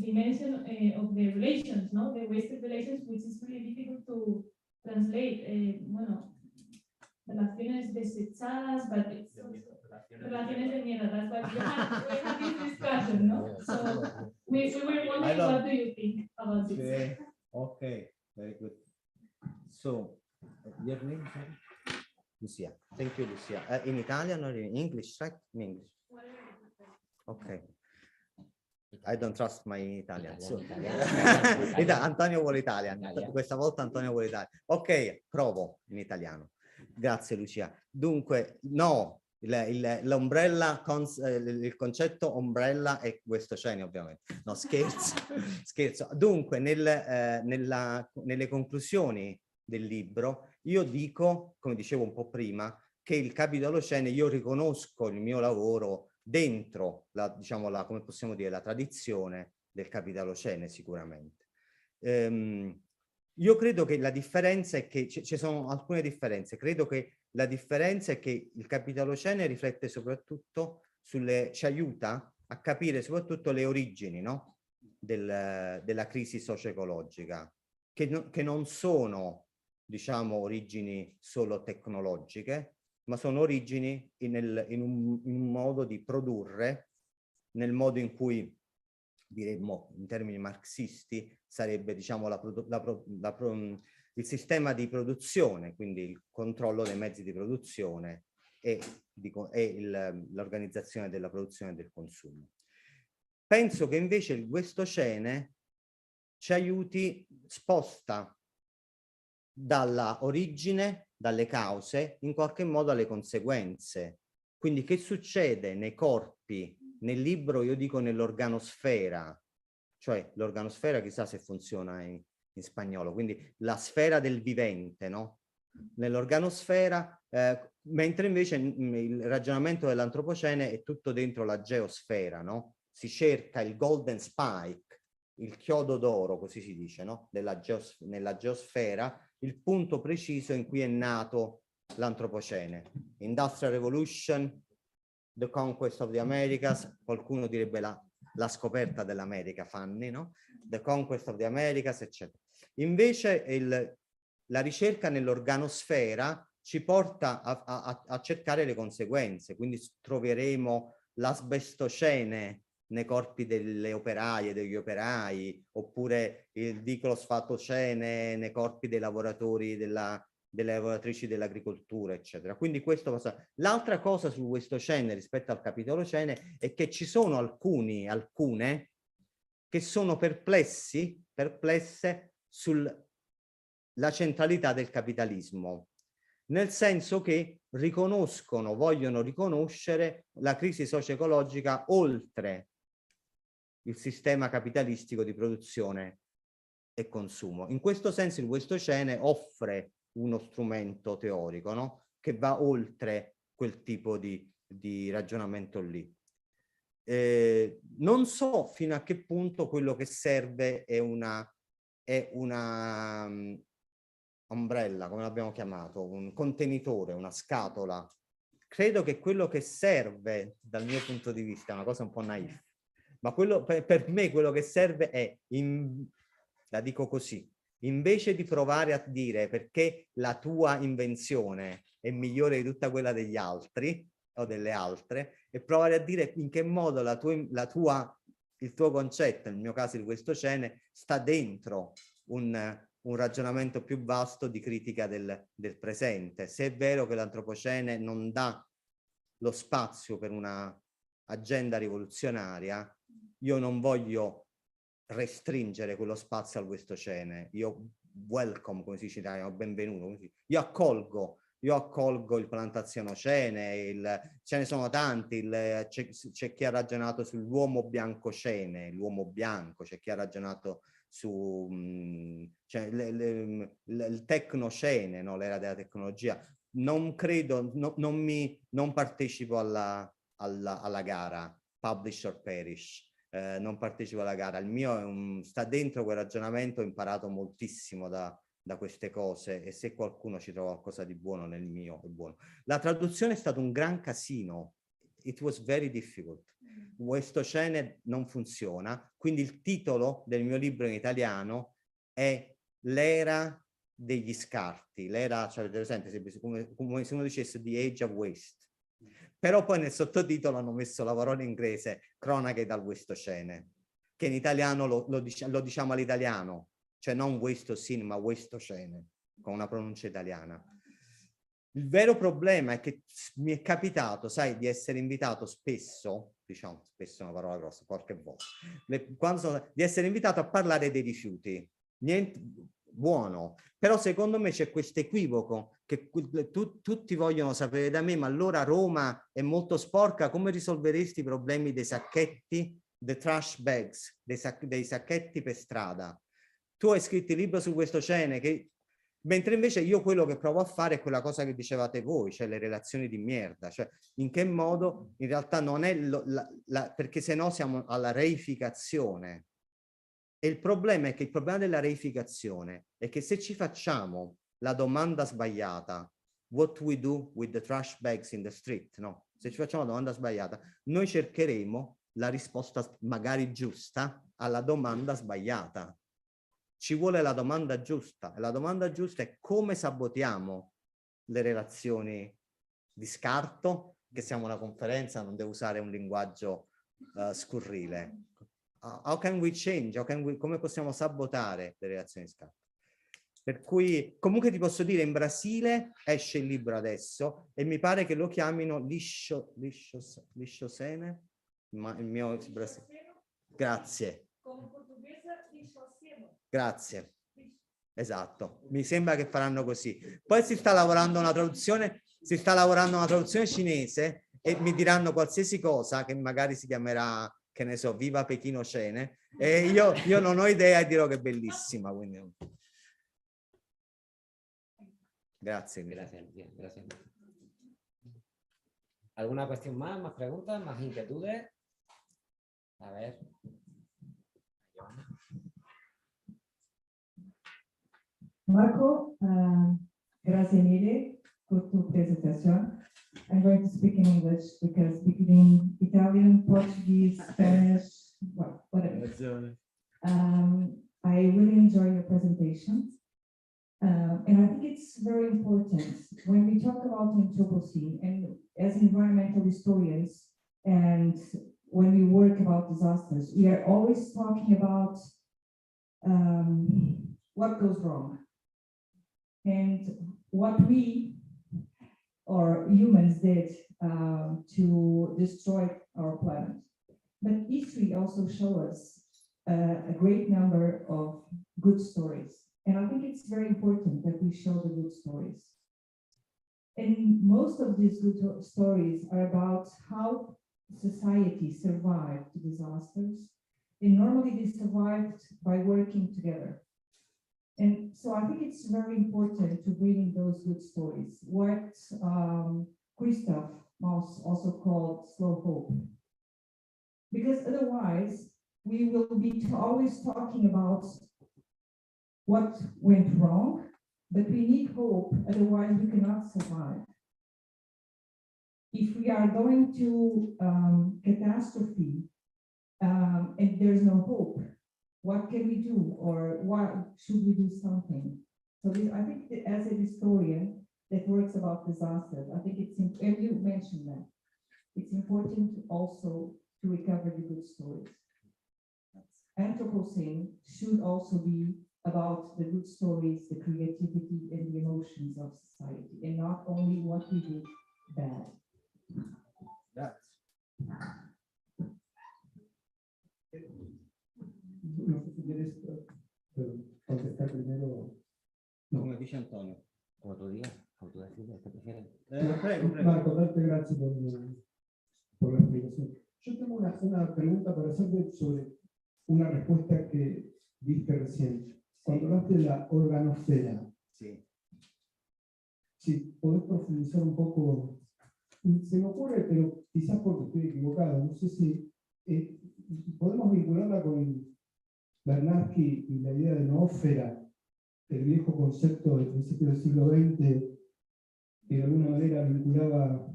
dimension of the relations, no, the wasted relations, which is really difficult to translate. Relaciones desechadas, but it's relaciones de mierda. That's what we had this discussion, no? So we were wondering, what do you think about this? Okay, okay, very good. So, your name? Lucia. Thank you, Lucia. In Italian or in English, right? In English. Okay. I don't trust my Italian. So. Antonio vuole Italian. Questa volta Antonio vuole Italian. Ok, provo in italiano. Grazie, Lucia. Dunque, no, l'ombrella, il concetto ombrella è WASTOCENO, ovviamente. No, scherzo, scherzo. Dunque, nelle conclusioni del libro, io dico, come dicevo un po' prima, che il Capitalocene, io riconosco il mio lavoro dentro come possiamo dire, la tradizione del Capitalocene, sicuramente. Io credo che la differenza è che ci sono alcune differenze. Credo che la differenza è che il Capitalocene riflette soprattutto ci aiuta a capire soprattutto le origini, no? della crisi socio-ecologica, che non sono, diciamo, origini solo tecnologiche, ma sono origini in un modo di produrre, nel modo in cui, diremmo in termini marxisti, sarebbe, diciamo, il sistema di produzione, quindi il controllo dei mezzi di produzione e l'organizzazione della produzione e del consumo. Penso che invece il WASTOCENE ci aiuti, sposta dalla origine, dalle cause, in qualche modo alle conseguenze. Quindi che succede nei corpi? Nel libro io dico nell'organosfera, cioè l'organosfera chissà se funziona in spagnolo, quindi la sfera del vivente, no? Nell'organosfera, mentre invece il ragionamento dell'Anthropocene è tutto dentro la geosfera, no? Si cerca il golden spike, il chiodo d'oro, così si dice, no? Nella geosfera, il punto preciso in cui è nato l'Anthropocene. Industrial Revolution, The Conquest of the Americas, qualcuno direbbe la scoperta dell'America, Fanny, no? The Conquest of the Americas, eccetera. Invece la ricerca nell'organosfera ci porta a cercare le conseguenze, quindi troveremo l'asbestocene nei corpi delle operaie, degli operai, oppure il diclosfatocene nei corpi dei lavoratori delle lavoratrici dell'agricoltura, eccetera. Quindi questo passa. L'altra cosa su WASTOCENE rispetto al Capitalocene è che ci sono alcune che sono perplesse sulla centralità del capitalismo, nel senso che vogliono riconoscere la crisi socio-ecologica oltre il sistema capitalistico di produzione e consumo. In questo senso il Wastocene offre uno strumento teorico, no? Che va oltre quel tipo di ragionamento lì. Non so fino a che punto quello che serve è una ombrella, come l'abbiamo chiamato, un contenitore, una scatola. Credo che quello che serve, dal mio punto di vista, è una cosa un po' naif, ma per me quello che serve è, la dico così, invece di provare a dire perché la tua invenzione è migliore di tutta quella degli altri o delle altre, e provare a dire in che modo il tuo concetto, nel mio caso il Wastocene, sta dentro un ragionamento più vasto di critica del presente. Se è vero che l'Anthropocene non dà lo spazio per una agenda rivoluzionaria, io non voglio restringere quello spazio al Wastocene. Io welcome, come si dice in italiano, benvenuto. Io accolgo il plantazionocene, ce ne sono tanti, c'è chi ha ragionato sull'uomo biancocene, l'uomo bianco, c'è chi ha ragionato su il tecnocene, no? L'era della tecnologia. Non credo, non partecipo alla gara, publish or perish, non partecipo alla gara. Il mio sta dentro quel ragionamento, ho imparato moltissimo da queste cose, e se qualcuno ci trova qualcosa di buono nel mio, è buono. La traduzione è stato un gran casino. It was very difficult. Wastocene non funziona, quindi il titolo del mio libro in italiano è L'era degli scarti. L'era, cioè, avete presente, come se uno dicesse The Age of Waste. Però poi nel sottotitolo hanno messo la parola in inglese Cronache dal Wastocene, che in italiano lo diciamo all'italiano, cioè non Wastocene ma Wastocene, con una pronuncia italiana. Il vero problema è che mi è capitato, sai, di essere invitato spesso, diciamo spesso è una parola grossa, qualche volta, di essere invitato a parlare dei rifiuti. Niente buono, però secondo me c'è questo equivoco che tutti vogliono sapere da me, ma allora Roma è molto sporca, come risolveresti i problemi dei sacchetti, the trash bags, dei sacchetti per strada? Tu hai scritto il libro su Wastocene, mentre invece io quello che provo a fare è quella cosa che dicevate voi, cioè le relazioni di merda, cioè in che modo in realtà non è, perché sennò siamo alla reificazione. E il problema è che il problema della reificazione è che se ci facciamo la domanda sbagliata, what we do with the trash bags in the street, no? Se ci facciamo la domanda sbagliata, noi cercheremo la risposta magari giusta alla domanda sbagliata. Ci vuole la domanda giusta, e la domanda giusta è come sabotiamo le relazioni di scarto, che siamo una conferenza, non devo usare un linguaggio scurrile. How can we change? Come possiamo sabotare le relazioni di scarto? Per cui, comunque ti posso dire, in Brasile esce il libro adesso, e mi pare che lo chiamino Lixocene, ma il mio grazie. Grazie. Esatto. Mi sembra che faranno così. Poi si sta lavorando una traduzione cinese, e mi diranno qualsiasi cosa che magari si chiamerà, che ne so, Viva Pechinocene, e io non ho idea e dirò che è bellissima. Quindi... Grazie. Gracias. ¿Alguna cuestión más? ¿Más preguntas? ¿Más inquietudes? A ver. Marco, grazie mille por tu presentación. I'm going to speak in English because between Italian, Portuguese, Spanish, well, whatever. I really enjoy your presentation. And I think it's very important when we talk about Anthropocene, and as environmental historians, and when we work about disasters, we are always talking about what goes wrong and what we or humans did to destroy our planet. But history also shows us a great number of good stories. And I think it's very important that we show the good stories. And most of these good stories are about how society survived disasters And normally they survived by working together. And so I think it's very important to bring in those good stories. What Christoph Maus also called slow hope. Because otherwise, we will be always talking about what went wrong, but we need hope, otherwise we cannot survive. If we are going to catastrophe and there's no hope, what can we do, or why should we do something? So this, I think that as a historian that works about disasters, I think it's, and you mentioned that, it's important also to recover the good stories. Anthropocene should also be about the good stories, the creativity and the emotions of society, and not only what we did bad. No sé si quieres contestar primero. Come dice Antonio. Como tú digas, como tú decides, ¿qué prefieres? Prego, prego. Marco, darte gracias por la explicación. Yo tengo una pregunta para hacerte sobre una respuesta que diste recién. Cuando hablaste de la organosfera, Sí. si podés profundizar un poco, se me ocurre, pero quizás porque estoy equivocado, no sé si podemos vincularla con Bernanke y la idea de noósfera, el viejo concepto del principio del siglo XX, que de alguna manera vinculaba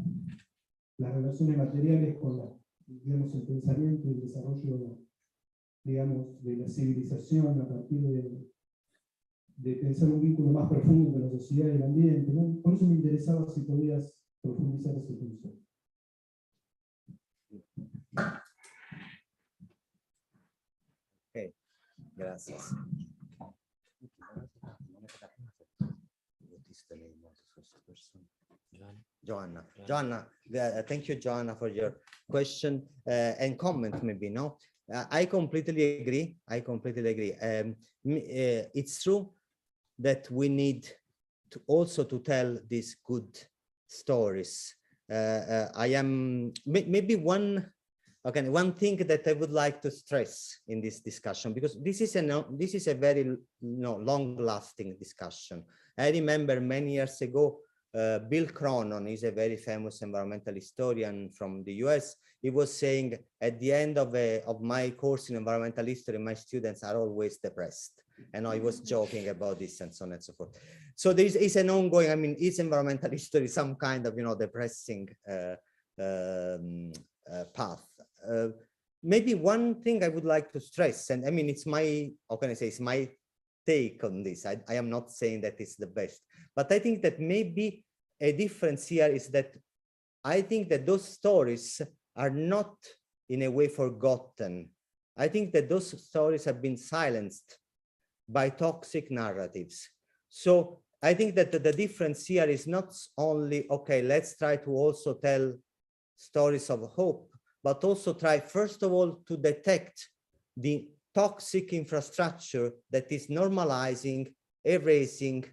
las relaciones materiales con digamos, el pensamiento y el desarrollo, digamos, de la civilización a partir de pensar un vínculo más profundo entre la sociedad y el ambiente, ¿no? Por eso me interesaba si podías profundizar ese concepto. Ok, gracias. What is the name of the first person? Joanna. Joanna, thank you, Joanna, for your question and comment, maybe, no? I completely agree. I completely agree. It's true that we need to also to tell these good stories. I am maybe one thing that I would like to stress in this discussion, because this is a very long-lasting discussion. I remember many years ago, Bill Cronon is a very famous environmental historian from the US. He was saying at the end of my course in environmental history, my students are always depressed. And I was joking about this and so on and so forth. So there is an ongoing, I mean, is environmental history some kind of, depressing path? Maybe one thing I would like to stress, and I mean, it's my, how can I say, it's my take on this. I am not saying that it's the best, but I think that maybe a difference here is that I think that those stories are not in a way forgotten. I think that those stories have been silenced by toxic narratives. So I think that the difference here is not only, okay, let's try to also tell stories of hope, but also try, first of all, to detect the toxic infrastructure that is normalizing, erasing,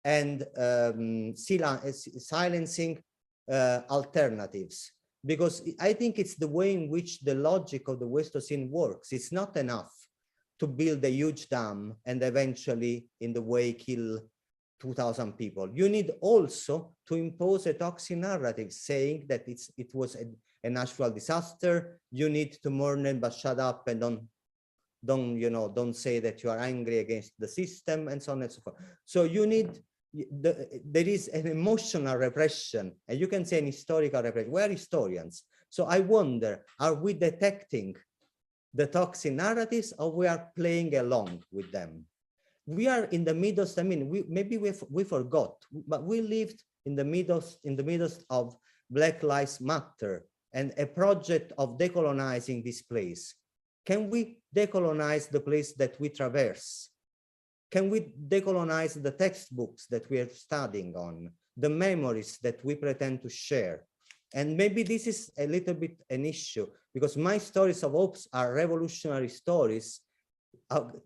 and silencing alternatives. Because I think it's the way in which the logic of the WASTOCENE works. It's not enough to build a huge dam and eventually in the way kill 2,000 people. You need also to impose a toxic narrative saying that it was a natural disaster. You need to mourn it, but shut up and don't say that you are angry against the system and so on and so forth. So you need, there is an emotional repression, and you can say an historical repression. We're historians. So I wonder, are we detecting the toxic narratives, or we are playing along with them? We are in the midst, I mean, maybe we forgot, but we lived in the midst of Black Lives Matter and a project of decolonizing this place. Can we decolonize the place that we traverse? Can we decolonize the textbooks that we are studying on, the memories that we pretend to share? And maybe this is a little bit an issue, because my stories of hopes are revolutionary stories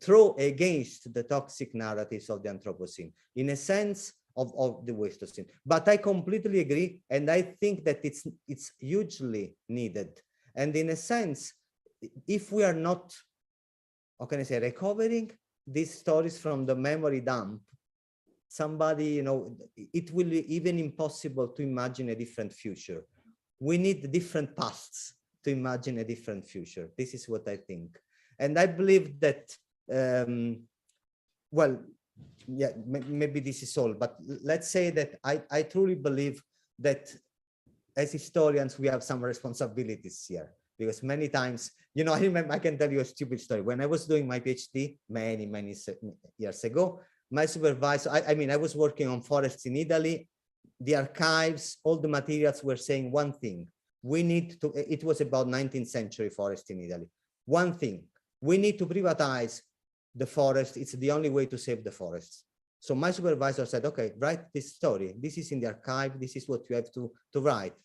throw against the toxic narratives of the Anthropocene, in a sense of the WASTOCENE. But I completely agree, and I think that it's hugely needed. And in a sense, if we are not how can I say, recovering these stories from the memory dump, somebody, you know, it will be even impossible to imagine a different future. We need different paths to imagine a different future. This is what I think. And I believe that, well, yeah, maybe this is all, but let's say that I truly believe that as historians, we have some responsibilities here, because many times, you know, I remember, I can tell you a stupid story. When I was doing my PhD many years ago, my supervisor, I mean, I was working on forests in Italy. The archives, all the materials were saying one thing. We need to, it was about 19th century forest in Italy. One thing, we need to privatize the forest. It's the only way to save the forests. So my supervisor said, okay, write this story. This is in the archive. This is what you have to write.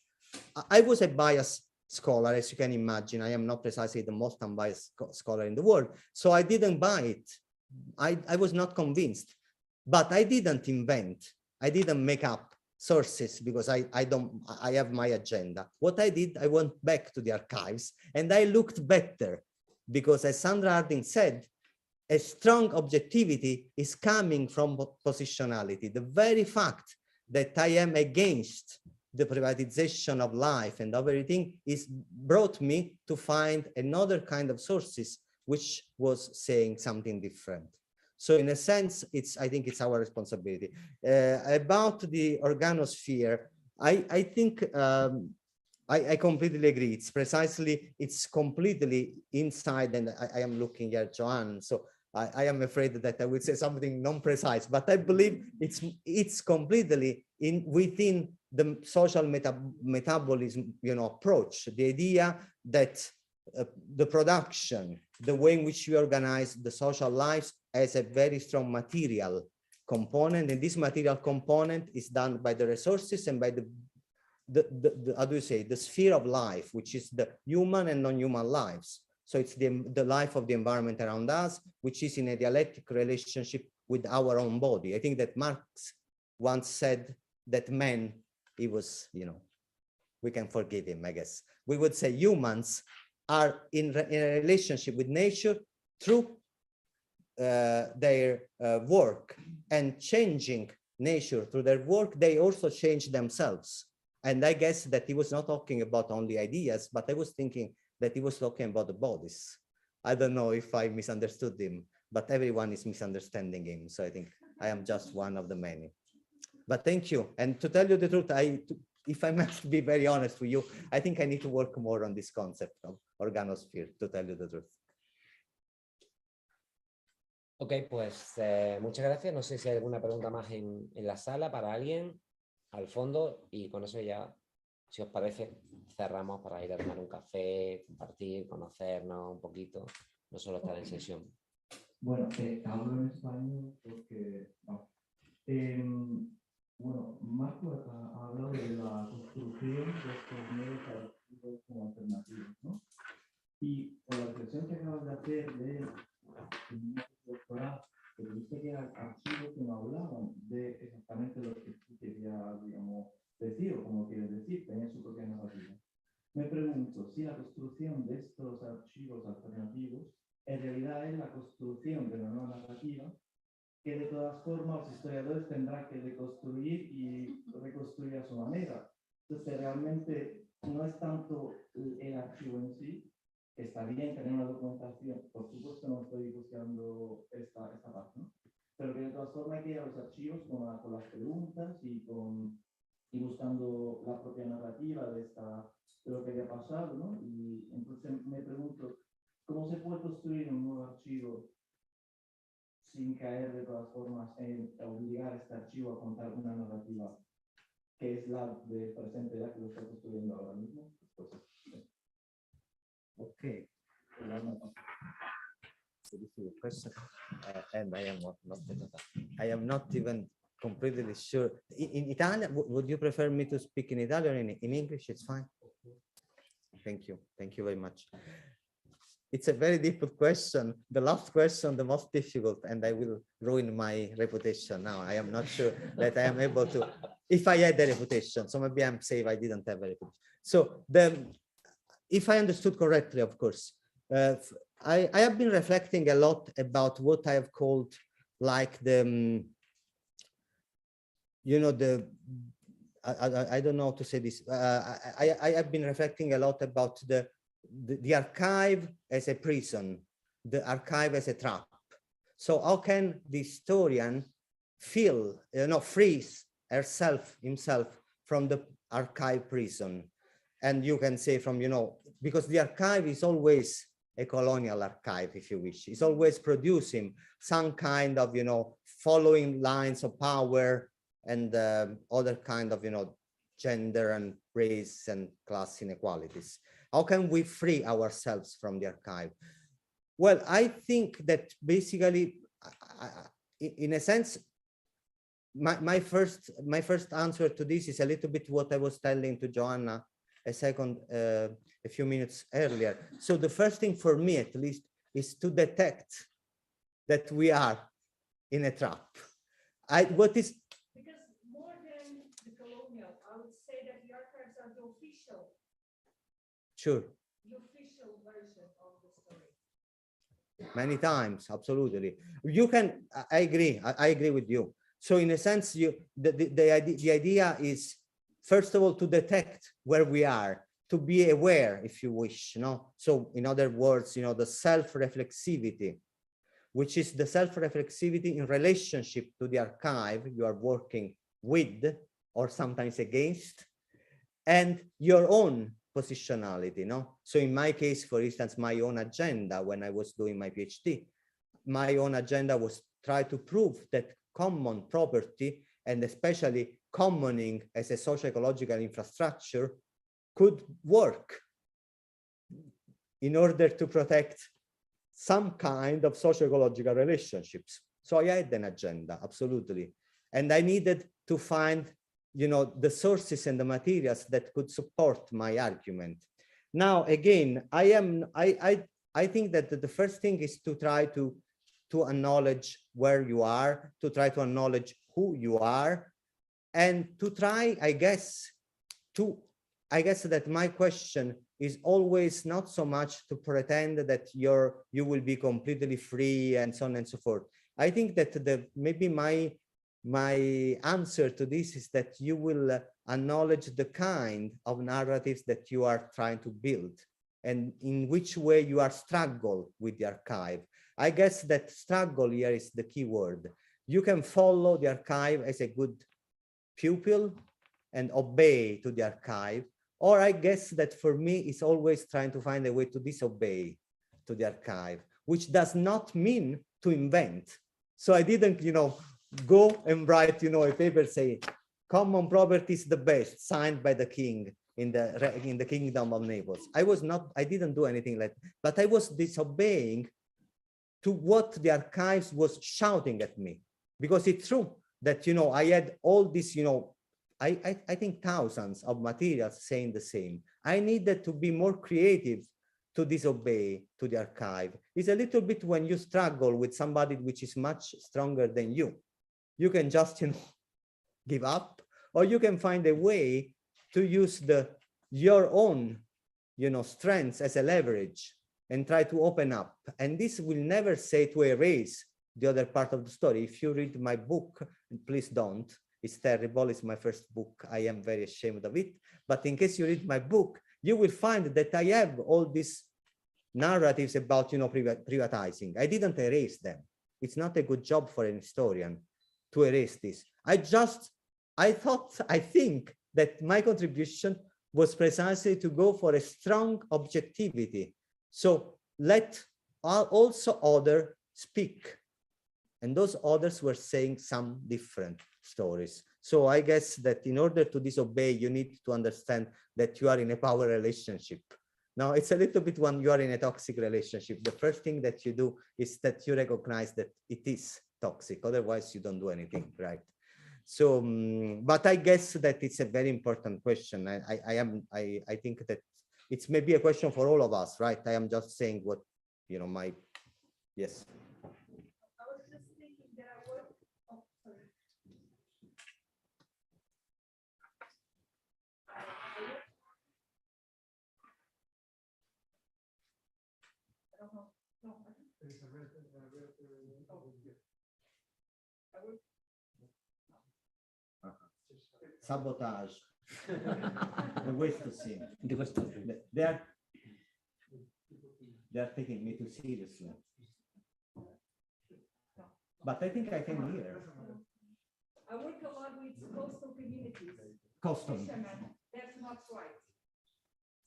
I was a biased scholar, as you can imagine. I am not precisely the most unbiased scholar in the world. So I didn't buy it. I was not convinced, but I didn't invent. I didn't make up sources because I have my agenda. What I did, I went back to the archives and I looked better, because as Sandra Harding said, a strong objectivity is coming from positionality. The very fact that I am against the privatization of life and everything is brought me to find another kind of sources which was saying something different. So in a sense, I think it's our responsibility. About the organosphere, I think I completely agree. It's precisely, it's completely inside, and I am looking at Joanne. So I am afraid that I would say something non-precise, but I believe it's completely within the social metabolism, you know, approach. The idea that the production, the way in which we organize the social lives, has a very strong material component, and this material component is done by the resources and by the how do you say, the sphere of life, which is the human and non-human lives. So it's the life of the environment around us, which is in a dialectic relationship with our own body. I think that Marx once said that man, he was, you know, we can forgive him, I guess. We would say humans are in a relationship with nature through their work, and changing nature through their work, they also change themselves. And I guess that he was not talking about only ideas, but I was thinking that he was talking about the bodies. I don't know if I misunderstood him, but everyone is misunderstanding him. So I think I am just one of the many. But thank you. And to tell you the truth, if I must be very honest with you, I think I need to work more on this concept of organosphere, to tell you the truth. Ok, pues muchas gracias. No sé si hay alguna pregunta más en la sala para alguien al fondo, y con eso ya, si os parece, cerramos para ir a tomar un café, compartir, conocernos un poquito, no solo estar en sesión. Bueno, hablo en español porque, no. Bueno, Marco ha hablado de la construcción de estos medios alternativos como alternativos, ¿no? Y por la expresión que acabas de hacer de doctorado, pero viste que eran archivos que no hablaban de exactamente lo que tú querías, digamos, decir, o como quieres decir, tenían su propia narrativa. Me pregunto si la construcción de estos archivos alternativos en realidad es la construcción de una nueva narrativa, que de todas formas los historiadores tendrán que deconstruir y reconstruir a su manera. Entonces realmente no es tanto el archivo en sí, que está bien tener una documentación, por supuesto no estoy buscando esta parte, ¿no? Pero que de todas formas hay que ir a los archivos con las preguntas y buscando la propia narrativa de lo que había pasado, ¿no? Y entonces me pregunto, ¿cómo se puede construir un nuevo archivo sin caer de todas formas en obligar a este archivo a contar una narrativa que es la de presente ya que lo está construyendo ahora mismo? Pues, okay. So this is a question, and I am not even completely sure. In Italian, would you prefer me to speak in Italian or in English? It's fine. Thank you very much. It's a very difficult question. The last question, the most difficult, and I will ruin my reputation now. I am not sure that I am able to, if I had a reputation, so maybe I'm safe I didn't have a reputation. So if I understood correctly, of course, I have been reflecting a lot about what I have called like the, you know, I don't know how to say this. I have been reflecting a lot about the archive as a prison, the archive as a trap. So how can the historian feel, freeze himself from the archive prison? And you can say from, because the archive is always a colonial archive, if you wish. It's always producing some kind of, following lines of power and other kind of, gender and race and class inequalities. How can we free ourselves from the archive? Well, I think that basically, in a sense, my first answer to this is a little bit what I was telling to Joanna a few minutes earlier. So the first thing for me, at least, is to detect that we are in a trap. Because more than the colonial, I would say that the archives are the official. Sure. The official version of the story. Many times, absolutely. You can, I agree with you. So in a sense, the idea is, first of all, to detect where we are, to be aware, if you wish, So in other words, the self-reflexivity, which is the self-reflexivity in relationship to the archive you are working with or sometimes against, and your own positionality, So in my case, for instance, my own agenda when I was doing my PhD, my own agenda was try to prove that common property, and especially commoning as a socio-ecological infrastructure, could work in order to protect some kind of socio-ecological relationships. So I had an agenda, absolutely. And I needed to find, the sources and the materials that could support my argument. Now, again, I think that the first thing is to try to acknowledge where you are, to try to acknowledge who you are, and to try, I guess that my question is always not so much to pretend that you will be completely free and so on and so forth. I think that maybe my answer to this is that you will acknowledge the kind of narratives that you are trying to build and in which way you are struggle with the archive. I guess that struggle here is the key word. You can follow the archive as a good pupil and obey to the archive, or I guess that for me it's always trying to find a way to disobey to the archive, which does not mean to invent. So I didn't, go and write, a paper saying common property is the best, signed by the king in the kingdom of Naples. I didn't do anything like that, but I was disobeying to what the archives was shouting at me, because it's true that, I had all this, I think thousands of materials saying the same. I needed to be more creative to disobey to the archive. It's a little bit when you struggle with somebody which is much stronger than you. You can just, give up, or you can find a way to use your own, strengths as a leverage and try to open up. And this will never say to erase the other part of the story. If you read my book, please don't. It's terrible. It's my first book. I am very ashamed of it. But in case you read my book, you will find that I have all these narratives about, privatizing. I didn't erase them. It's not a good job for an historian to erase this. I think that my contribution was precisely to go for a strong objectivity. So let also others speak. And those others were saying some different stories. So I guess that in order to disobey, you need to understand that you are in a power relationship. Now, it's a little bit when you are in a toxic relationship. The first thing that you do is that you recognize that it is toxic. Otherwise, you don't do anything, right? So, but I guess that it's a very important question. I think that it's maybe a question for all of us, right? I am just saying what, yes. I was just thinking that I work. Oh, sorry. I don't know. Sabotage. The WASTOCENO. De WASTOCENO. They are taking me too seriously. But I think I can hear. I work a lot with coastal communities. Coastal. Fishermen, that's not right.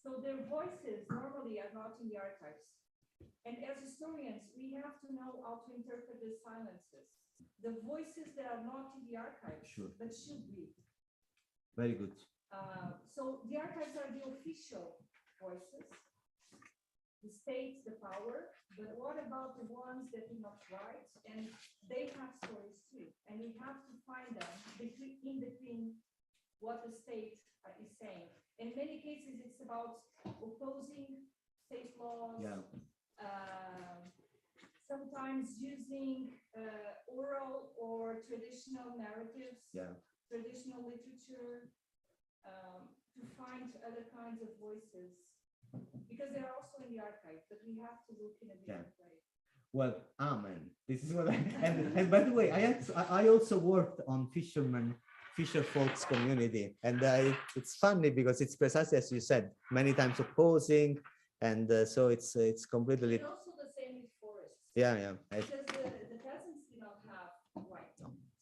So their voices normally are not in the archives. And as historians, we have to know how to interpret the silences. The voices that are not in the archives, Sure. but should be. Very good. So the archives are the official voices. The state, the power, but what about the ones that do not write? And they have stories too. And we have to find them in between what the state is saying. In many cases, it's about opposing state laws. Yeah. Sometimes using oral or traditional narratives, Yeah. traditional literature, to find other kinds of voices. Because they're also in the archive, but we have to look in a different way. Well, amen. This is what I, and by the way, I also worked on fisher folks community, and it's funny because it's precisely as you said, many times opposing, and so it's completely. And also the same with forests. Yeah, yeah. Because the peasants do not have rights,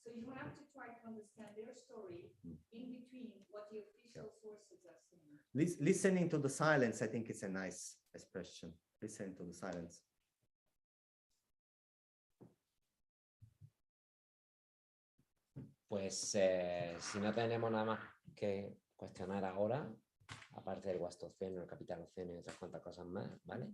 so you have to try to understand their story in between what the official sources are saying. Listening to the silence, I think it's a nice expression. Listening to the silence. Pues si no tenemos nada más que cuestionar ahora, aparte del WASTOCENO, el Capitaloceno y otras cuantas cosas más, ¿vale?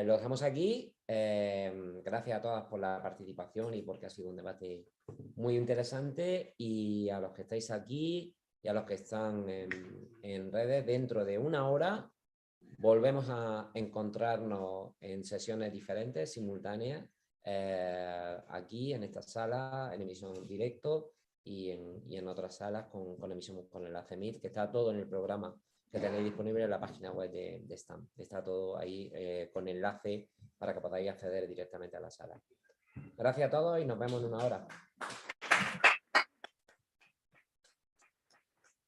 Lo dejamos aquí. Gracias a todas por la participación y porque ha sido un debate muy interesante, y a los que estáis aquí y a los que están en redes, dentro de una hora volvemos a encontrarnos en sesiones diferentes, simultáneas, aquí en esta sala, en emisión en directo, y en otras salas con emisión con enlace Meet, que está todo en el programa que tenéis disponible en la página web de STAM. Está todo ahí con enlace para que podáis acceder directamente a la sala. Gracias a todos y nos vemos en una hora.